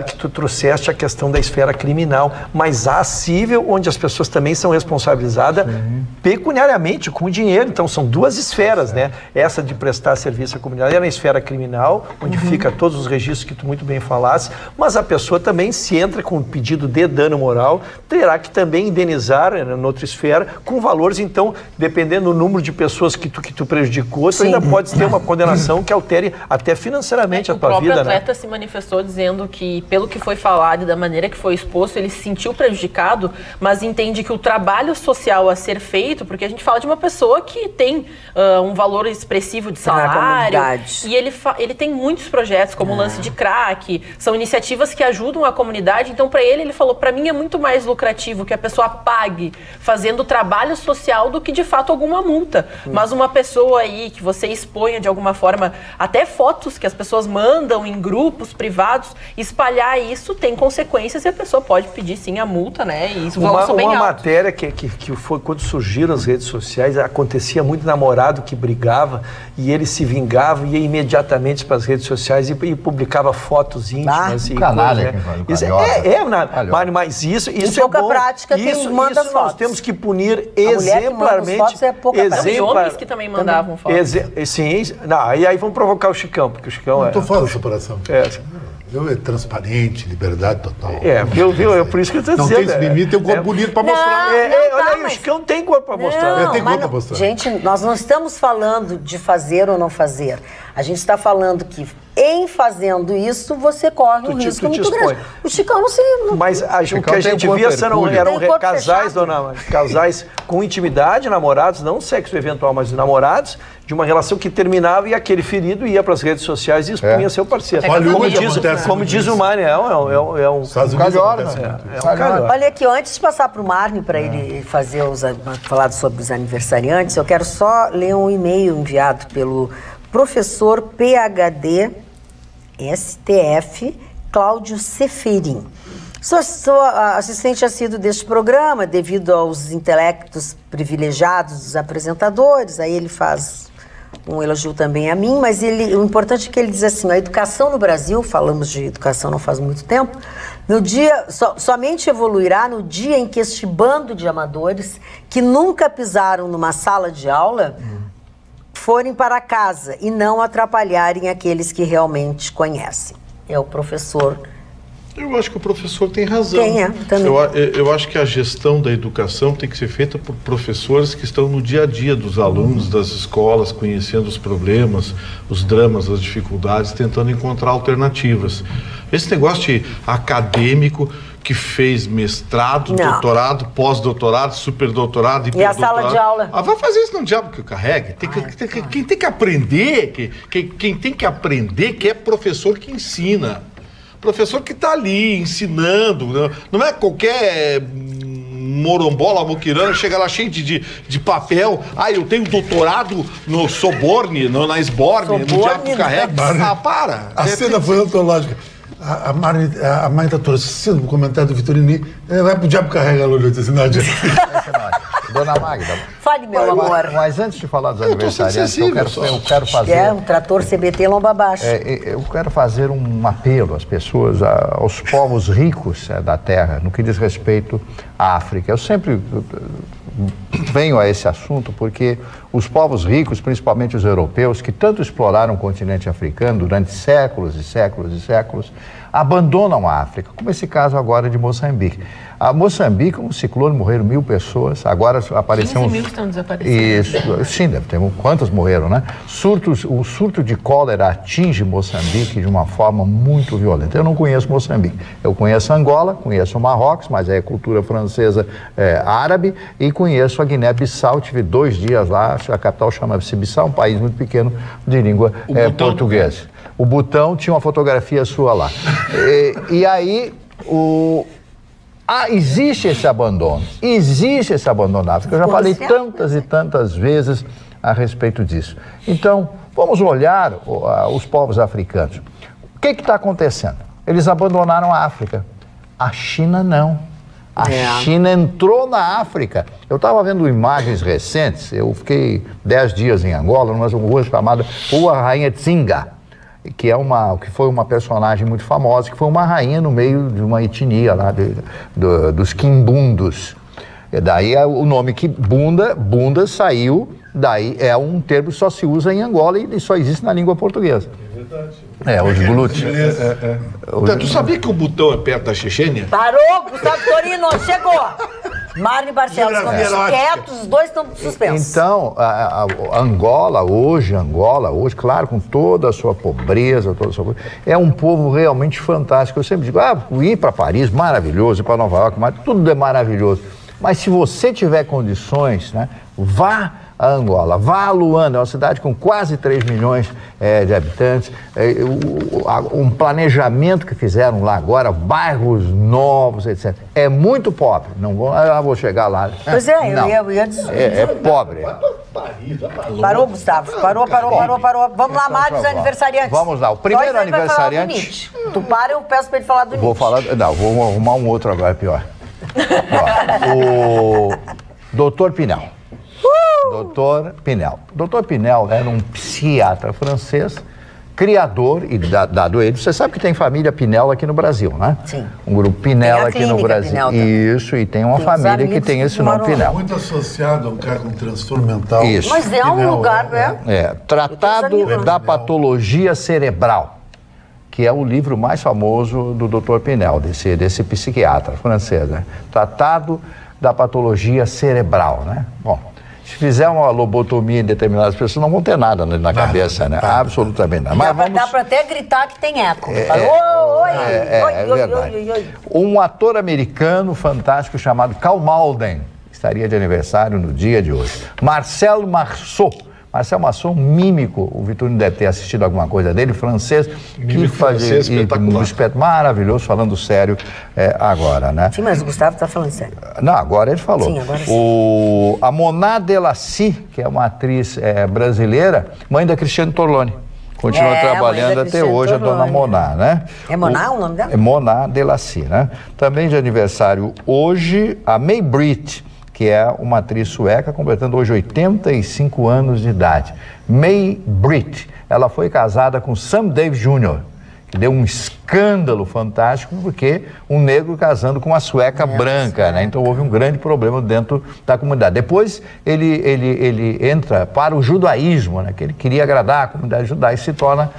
S2: que tu trouxeste a questão da esfera criminal, mas há civil, onde as pessoas também são responsabilizadas pecuniariamente com dinheiro. Então são duas esferas, né? Essa de prestar serviço à comunidade é na esfera criminal, onde fica todos os registros que tu muito bem falaste, mas a pessoa também, se entra com um pedido de dano moral, terá que também indenizar na outra esfera com valores, então, dependendo do número de pessoas que tu prejudicou, tu ainda pode ter uma condenação que altere até financeiramente a tua vida, né?
S4: O próprio atleta se manifestou dizendo que, pelo que foi falado e da maneira que foi exposto, ele se sentiu prejudicado, mas entende que o trabalho social a ser feito, porque a gente fala de uma pessoa que tem um valor expressivo de salário, e ele tem muitos projetos, como o lance de crack, são iniciativas que ajudam a comunidade, então para ele falou, para mim é muito mais lucrativo que a pessoa pague fazendo trabalho social do que de fato alguma multa, mas uma pessoa aí que você exponha de alguma forma, até fotos que as pessoas mandam em grupos privados, espalhar isso tem consequências e a pessoa pode pedir sim a multa, né, e isso
S2: uma matéria que foi quando surgiram as redes sociais, acontecia muito namorado que brigava e ele se vingava e ia imediatamente para as redes sociais e publicava fotos íntimas.
S8: Canalha,
S2: mas isso
S1: é bom. Prática,
S2: isso
S1: nós
S2: fotos. Temos que punir exemplarmente.
S1: Fotos é pouca
S4: e homens que também mandavam fotos.
S2: Sim, e aí vão provocar o Chicão, porque o Chicão
S5: Estou fora da separação. É transparente, liberdade total.
S2: Viu? Por isso que eu estou dizendo.
S5: Não tem esse limite, tem um corpo bonito para mostrar.
S2: Olha aí, o Chicão tem corpo para mostrar.
S5: Tem corpo para mostrar.
S1: Gente, nós não estamos falando de fazer ou não fazer. A gente está falando que em fazendo isso, você corre um risco muito grande. O Chicão não se...
S2: Mas o que a gente via eram casais, casais com intimidade, namorados, não sexo eventual, mas namorados, de uma relação que terminava e aquele ferido ia para as redes sociais e expunha seu parceiro. Como diz o Marne, é um calhor.
S1: Olha aqui, antes de passar para o Marne, para ele falar sobre os aniversariantes, eu quero só ler um e-mail enviado pelo professor PhD STF Cláudio Seferin. Sou assistente assíduo deste programa devido aos intelectos privilegiados dos apresentadores. Aí ele faz um elogio também a mim, mas o importante é que ele diz assim: a educação no Brasil, falamos de educação não faz muito tempo, somente evoluirá no dia em que este bando de amadores que nunca pisaram numa sala de aula forem para casa e não atrapalharem aqueles que realmente conhecem. É o professor.
S3: Eu acho que o professor tem razão.
S1: Também.
S3: Eu acho que a gestão da educação tem que ser feita por professores que estão no dia a dia dos alunos, das escolas, conhecendo os problemas, os dramas, as dificuldades, tentando encontrar alternativas. Esse negócio de acadêmico que fez mestrado, doutorado, pós-doutorado, superdoutorado e
S1: a sala de aula?
S3: Vai fazer isso no diabo que eu carregue. Quem tem que aprender, quem tem que aprender que é professor que ensina. Professor que está ali ensinando, não é qualquer morombola, moquirana, chega lá cheio de papel. Eu tenho doutorado no Soborne, na Esborne, no diabo que carrega.
S5: Para! A cena foi antológica. A Marita trouxe o comentário do Vitorino, vai pro diabo carrega a Lula de cidade.
S8: Dona Magda.
S1: Fale, meu amor.
S8: Mas antes de falar dos aniversariantes, eu quero fazer...
S1: É um trator CBT lomba abaixo.
S8: Eu quero fazer um apelo às pessoas, aos povos ricos da Terra, no que diz respeito à África. Eu sempre venho a esse assunto porque os povos ricos, principalmente os europeus, que tanto exploraram o continente africano durante séculos e séculos e séculos, abandonam a África, como esse caso agora de Moçambique. A Moçambique, um ciclone, morreram 1.000 pessoas, agora apareceu...
S4: 15 mil que estão desaparecendo.
S8: Isso, sim, deve ter... Quantos morreram, né? O surto de cólera atinge Moçambique de uma forma muito violenta. Eu não conheço Moçambique. Eu conheço Angola, conheço o Marrocos, mas é cultura francesa árabe, e conheço a Guiné-Bissau, tive 2 dias lá, a capital chama-se Bissau, um país muito pequeno de língua portuguesa. O Butão tinha uma fotografia sua lá. E aí, existe esse abandono na África. Eu já falei tantas e tantas vezes a respeito disso. Então, vamos olhar os povos africanos. O que está acontecendo? Eles abandonaram a África. A China não. A China entrou na África. Eu estava vendo imagens recentes, eu fiquei 10 dias em Angola, numa rua chamada Rua Rainha Tsinga, que foi uma personagem muito famosa, que foi uma rainha no meio de uma etnia lá dos quimbundos. E daí o nome que bunda saiu, daí é um termo que só se usa em Angola e só existe na língua portuguesa. É verdade. Os glúteos.
S3: Tu sabia que o Butão é perto da Chechênia?
S1: Parou, Gustavo Torino, chegou! Marne e Barcelos estão quietos, os dois estão suspensos.
S8: Então, Angola hoje, claro, com toda a sua pobreza, é um povo realmente fantástico. Eu sempre digo, ir para Paris, maravilhoso, ir para Nova York, tudo é maravilhoso. Mas se você tiver condições, né, vá a Angola, vá a Luanda, é uma cidade com quase 3 milhões de habitantes, um planejamento que fizeram lá agora, bairros novos, etc. É muito pobre, não vou chegar lá.
S1: Pois eu ia dizer.
S8: É pobre.
S1: Parou, Gustavo, parou. Vamos lá, Mário, os aniversariantes.
S8: Vamos lá, o primeiro aniversariante...
S1: Tu para, eu peço para ele falar do Nietzsche.
S8: Vou arrumar um outro agora, pior. O Dr. Pinel. Dr. Pinel era um psiquiatra francês, criador e dado ele. Você sabe que tem família Pinel aqui no Brasil, né?
S1: Sim.
S8: Um grupo Pinel aqui no Brasil. Isso, e tem uma família que tem esse nome Pinel.
S5: Muito associado a um cara com transtorno mental.
S8: Isso.
S1: Mas é um lugar,
S8: Tratado da Patologia Cerebral, que é o livro mais famoso do Dr. Pinel, desse psiquiatra francês, né? Tratado da Patologia Cerebral, né? Bom, Se fizer uma lobotomia em determinadas pessoas, não vão ter nada na cabeça, né? Absolutamente nada. Mas
S1: dá para até gritar que tem eco.
S8: É verdade. Um ator americano fantástico chamado Karl Malden estaria de aniversário no dia de hoje. Marcel Marceau. Marcel Marceau, mímico, o Vitorino deve ter assistido alguma coisa dele, francês, que fazia espetacular. Maravilhoso, falando sério agora, né?
S1: Sim, mas o Gustavo está falando sério.
S8: Não, agora ele falou.
S1: Sim, agora sim.
S8: A Moná Delassie, que é uma atriz brasileira, mãe da Cristiane Torlone. Continua trabalhando até hoje, Torlone, a dona Moná, né?
S1: É Moná o nome dela?
S8: É Moná Delassie, né? Também de aniversário hoje, a May Britt, que é uma atriz sueca, completando hoje 85 anos de idade. May Britt, ela foi casada com Sam Davis Jr., que deu um escândalo fantástico, porque um negro casando com uma sueca branca, né? Então houve um grande problema dentro da comunidade. Depois ele entra para o judaísmo, né? Que ele queria agradar a comunidade judaica e se torna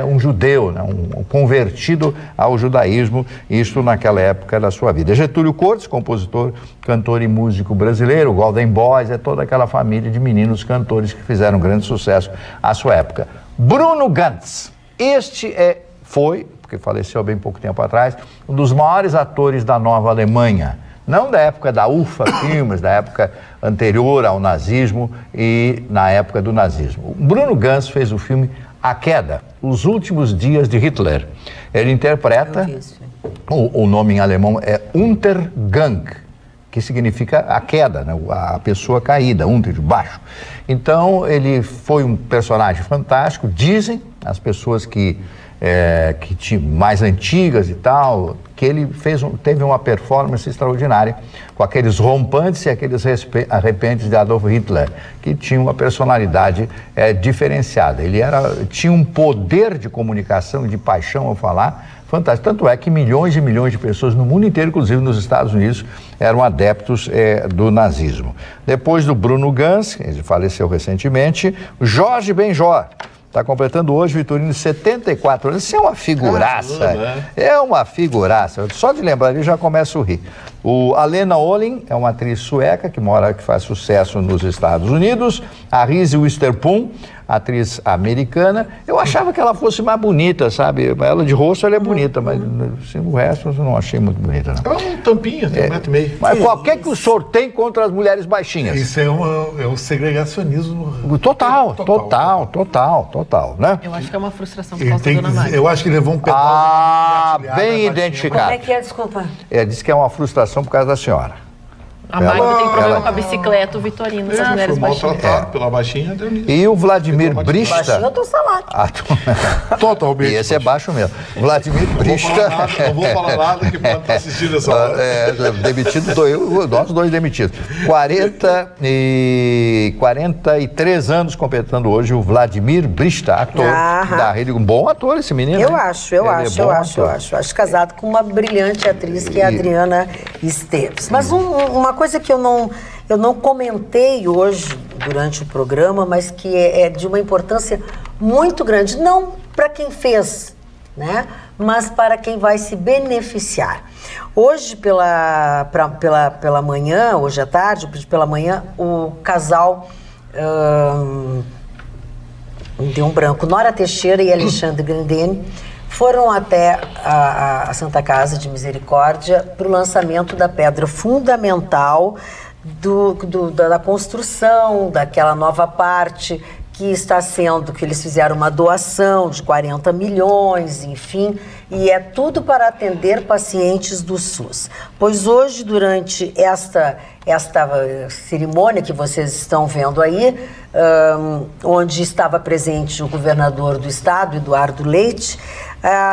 S8: um judeu, né? Um convertido ao judaísmo, isso naquela época da sua vida. Getúlio Cortes, compositor, cantor e músico brasileiro, Golden Boys, toda aquela família de meninos cantores que fizeram grande sucesso à sua época. Bruno Ganz, foi, porque faleceu há bem pouco tempo atrás, um dos maiores atores da Nova Alemanha. Não da época da UFA Filmes, da época anterior ao nazismo e na época do nazismo. Bruno Ganz fez o filme A Queda, Os Últimos Dias de Hitler. Ele interpreta, o nome em alemão é Untergang, que significa a queda, né? A pessoa caída, Unter, de baixo. Então, ele foi um personagem fantástico. Dizem as pessoas que mais antigas e tal, que ele teve uma performance extraordinária com aqueles rompantes e aqueles arrepentes de Adolf Hitler, que tinha uma personalidade diferenciada. Ele tinha um poder de comunicação e de paixão ao falar fantástico. Tanto é que milhões e milhões de pessoas no mundo inteiro, inclusive nos Estados Unidos, eram adeptos do nazismo. Depois do Bruno Ganz, ele faleceu recentemente, Jorge Benjor. Está completando hoje, Vitorino, 74 anos. Isso é uma figuraça. É uma figuraça. Só de lembrar, ele já começa a rir. A Lena Olin é uma atriz sueca que faz sucesso nos Estados Unidos. A Reese Witherspoon, atriz americana. Eu achava que ela fosse mais bonita, sabe? Ela de rosto, ela é bonita, mas assim, o resto eu não achei muito bonita, não.
S3: Ela é uma tampinha, tem 1,5 m.
S8: Mas qualquer que o senhor tem contra as mulheres baixinhas?
S5: Isso é um segregacionismo.
S8: Total, né?
S4: Eu acho que é uma frustração por causa da Dona Magda.
S5: Eu acho que levou um pedaço
S8: bem identificado.
S1: Como é que é, desculpa?
S8: Diz que é uma frustração por causa da senhora.
S4: A Magda tem problema com a bicicleta, o Vitorino, as mulheres baixinhas.
S3: Maltratado pela baixinha, deu nisso.
S8: E o Vladimir Brista...
S1: Baixinho eu tô salado.
S8: Totalmente. E esse é baixo mesmo. Vladimir Brista...
S3: Não vou falar nada que pode estar assistindo essa hora.
S8: Demitido, nós dois demitidos. 43 anos completando hoje o Vladimir Brista, ator da Rede. Um bom ator esse menino.
S1: Eu acho. Acho casado com uma brilhante atriz que é a Adriana Esteves. Mas uma coisa que eu não comentei hoje durante o programa, mas que é de uma importância muito grande, não para quem fez, né, mas para quem vai se beneficiar. Hoje pela manhã, hoje à tarde, pela manhã, o casal deu um branco, Nora Teixeira e Alexandre Grandene, foram até a Santa Casa de Misericórdia para o lançamento da pedra fundamental da construção daquela nova parte que eles fizeram uma doação de 40 milhões, enfim, e é tudo para atender pacientes do SUS. Pois hoje, durante esta cerimônia que vocês estão vendo aí, onde estava presente o governador do estado, Eduardo Leite,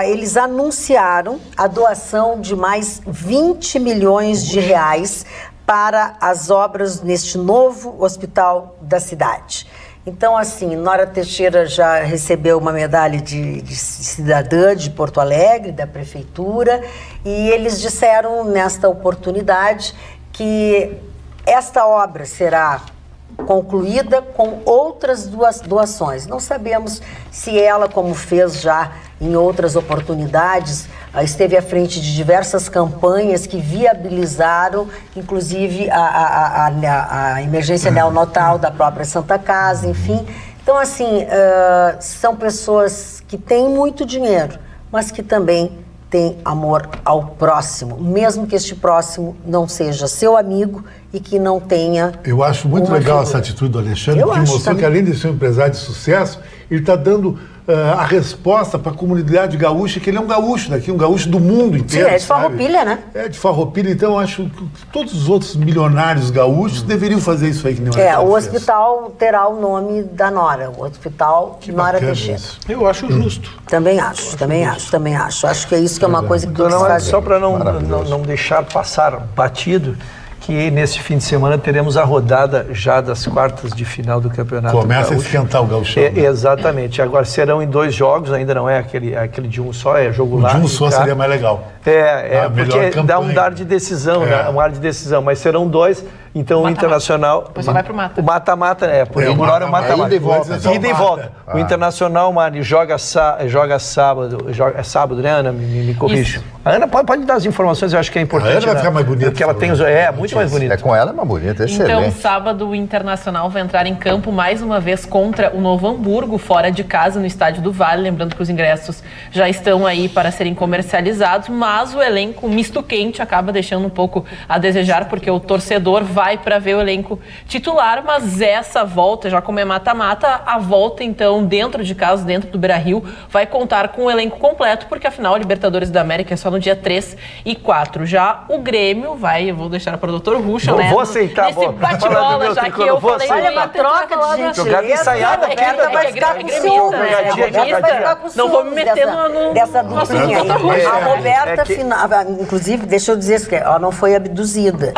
S1: eles anunciaram a doação de mais 20 milhões de reais para as obras neste novo hospital da cidade. Então, assim, Nora Teixeira já recebeu uma medalha de cidadã de Porto Alegre, da prefeitura, e eles disseram nesta oportunidade que esta obra será concluída com outras doações. Não sabemos se ela, como fez já em outras oportunidades, esteve à frente de diversas campanhas que viabilizaram, inclusive, a emergência neonatal da própria Santa Casa, enfim. Então, assim, são pessoas que têm muito dinheiro, mas que também têm amor ao próximo, mesmo que este próximo não seja seu amigo e que não tenha...
S5: Eu acho muito legal essa atitude do Alexandre, que mostrou que, além de ser um empresário de sucesso, ele está dando a resposta para a comunidade gaúcha, que ele é um gaúcho daqui, um gaúcho do mundo inteiro.
S1: Sim, é de Farroupilha, né?
S5: É de Farroupilha, então eu acho que todos os outros milionários gaúchos deveriam fazer isso aí que nem
S1: o hospital terá o nome da Nora, o Hospital Nora Teixeira.
S3: Eu acho justo.
S1: Também acho. Acho que é isso que é uma coisa que tem que se fazer.
S2: Só para não deixar passar batido, que nesse fim de semana teremos a rodada já das quartas de final do Campeonato
S5: Começa
S2: Gaúcho.
S5: a esquentar o gauchão.
S2: Exatamente. Agora serão em 2 jogos, ainda não é aquele de um só, é jogo lá.
S5: De um só seria mais legal.
S2: Porque dá um ar de decisão, né? Um ar de decisão, mas serão 2. Então o Internacional...
S4: Depois você vai pro mata.
S2: O mata-mata, por hora é o mata-mata. Ida e volta. O Internacional, Mari, joga sábado. É sábado, né, Ana? Me corrija. A Ana pode dar as informações, eu acho que é importante.
S5: A Ana vai ficar mais bonita.
S2: Porque ela tem muito mais bonita.
S8: É com ela, é mais bonita, é excelente.
S4: Então, sábado, o Internacional vai entrar em campo mais uma vez contra o Novo Hamburgo, fora de casa, no Estádio do Vale. Lembrando que os ingressos já estão aí para serem comercializados, mas o elenco misto quente acaba deixando um pouco a desejar, porque o torcedor vai para ver o elenco titular, mas essa volta, já como é mata-mata, a volta então dentro de casa, dentro do Beira-Rio, vai contar com o elenco completo, porque afinal a Libertadores da América é só no dia 3 e 4. Já o Grêmio eu vou deixar para o Dr. Ruxa, né?
S2: Vou aceitar,
S4: nesse bate-bola, já que eu falei...
S1: Olha, uma troca de gente.
S2: Jogada ensaiada aqui,
S1: vai ficar com ciúme, né?
S4: Não vou me meter
S1: dessa duplinha aí. A Roberta, inclusive, deixa eu dizer que ela não foi abduzida.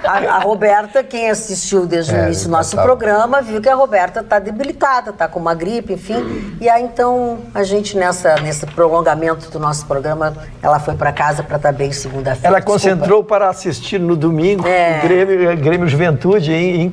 S1: A Roberta, quem assistiu desde o início do nosso programa, viu que a Roberta está debilitada, está com uma gripe, enfim. E aí, então, a gente, nesse prolongamento do nosso programa, ela foi para casa para estar bem segunda-feira.
S2: Ela concentrou para assistir no domingo o Grêmio Juventude em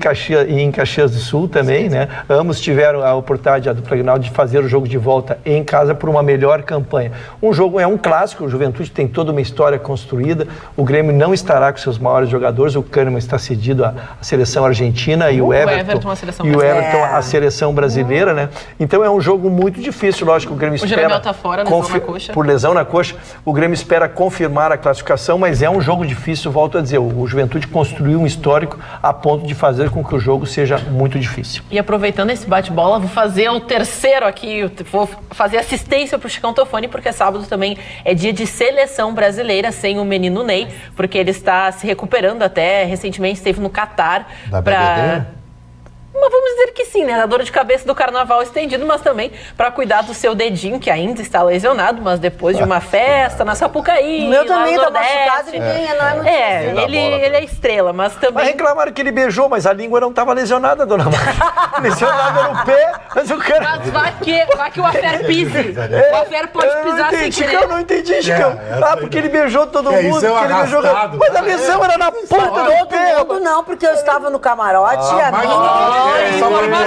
S2: Caxias do Sul também, né? Ambos tiveram a oportunidade, a dupla Grenal, de fazer o jogo de volta em casa por uma melhor campanha. Um jogo é um clássico, o Juventude tem toda uma história construída, o Grêmio não estará com seus maiores jogadores, o Kahneman está cedido à seleção argentina e o Everton à seleção brasileira, né? Então é um jogo muito difícil, lógico, o Grêmio espera...
S4: O Jeromel está fora, lesão na coxa.
S2: Por lesão na coxa, o Grêmio espera confirmar a classificação, mas é um jogo difícil, volto a dizer, o Juventude construiu um histórico a ponto de fazer com que o jogo seja muito difícil.
S4: E aproveitando esse bate-bola, vou fazer o terceiro aqui, vou fazer assistência para o Chicão Tofani, porque sábado também é dia de seleção brasileira sem o menino Ney, porque ele está se recuperando até, recentemente esteve no Catar para... Mas vamos dizer que sim, né? A dor de cabeça do carnaval estendido, mas também para cuidar do seu dedinho, que ainda está lesionado, mas depois de uma festa na Sapucaí,
S1: o meu também está machucado, ninguém não é muito
S4: ele é estrela, mas também...
S2: Mas reclamaram que ele beijou, mas a língua não estava lesionada, dona Márcia. Lesionada no pé, mas o cara...
S4: Mas vai que o Afer pise. O Afer pode pisar sem querer.
S2: Eu não entendi, Chicão. porque ele beijou todo mundo, porque ele beijou... Mas a lesão era na ponta do pé.
S1: Todo não, porque eu estava no camarote e a minha...
S5: Informação.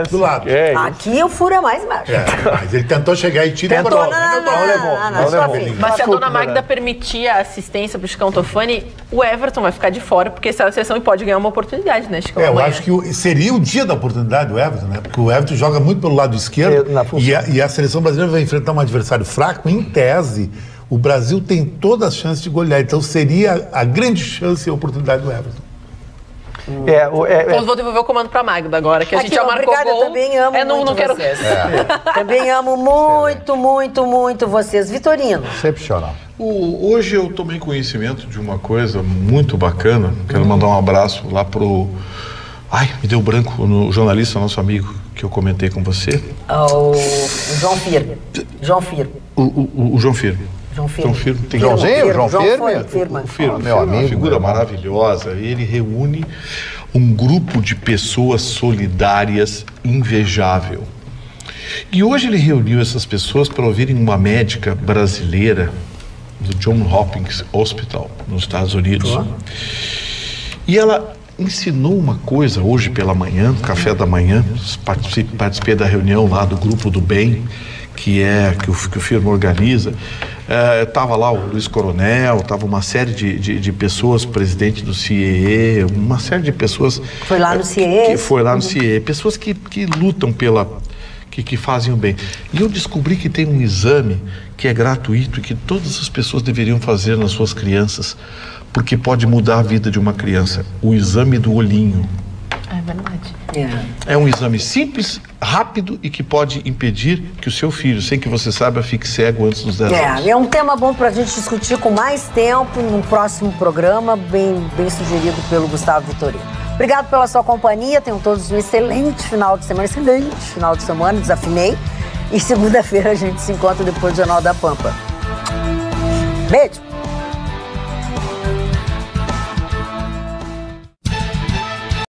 S5: Do lado.
S1: Aqui o furo é mais baixo.
S5: Mas ele tentou chegar e tira.
S2: Não levou.
S4: Mas se a dona Magda permitir a assistência pro Chicão Tofani, o Everton vai ficar de fora, porque está na seleção e pode ganhar uma oportunidade, né, Chicão?
S5: Eu acho que seria o dia da oportunidade do Everton, né? Porque o Everton joga muito pelo lado esquerdo e a seleção brasileira vai enfrentar um adversário fraco. Em tese, o Brasil tem todas as chances de golear. Então seria a grande chance e a oportunidade do Everton.
S4: Então vou devolver o comando para Magda agora, que a gente já marcou gol.
S1: Eu também amo muito vocês. Também amo muito vocês. Vitorino.
S8: Excepcional.
S3: Hoje eu tomei conhecimento de uma coisa muito bacana. Quero mandar um abraço lá pro... Ai, me deu branco no jornalista, nosso amigo, que eu comentei com você.
S1: O João Firmo.
S3: O João Firmo.
S1: Firma.
S3: Meu amigo, uma figura maravilhosa. Ele reúne um grupo de pessoas solidárias invejável. E hoje ele reuniu essas pessoas para ouvirem uma médica brasileira do Johns Hopkins Hospital, nos Estados Unidos. E ela ensinou uma coisa hoje pela manhã, no café da manhã, participei da reunião lá do Grupo do Bem, que o firma organiza. Estava lá o Luiz Coronel, estava uma série de pessoas, presidente do CIEE, uma série de pessoas...
S1: Foi lá no CIEE?
S3: Foi lá no CIEE. Pessoas que lutam que fazem o bem. E eu descobri que tem um exame que é gratuito e que todas as pessoas deveriam fazer nas suas crianças, porque pode mudar a vida de uma criança. O exame do olhinho.
S4: É verdade.
S3: É um exame simples, rápido e que pode impedir que o seu filho, sem que você saiba, fique cego antes dos 10 anos.
S1: É um tema bom para a gente discutir com mais tempo no próximo programa, bem sugerido pelo Gustavo Vitorino. Obrigado pela sua companhia, tenham todos um excelente final de semana, desafinei. E segunda-feira a gente se encontra depois do Jornal da Pampa. Beijo!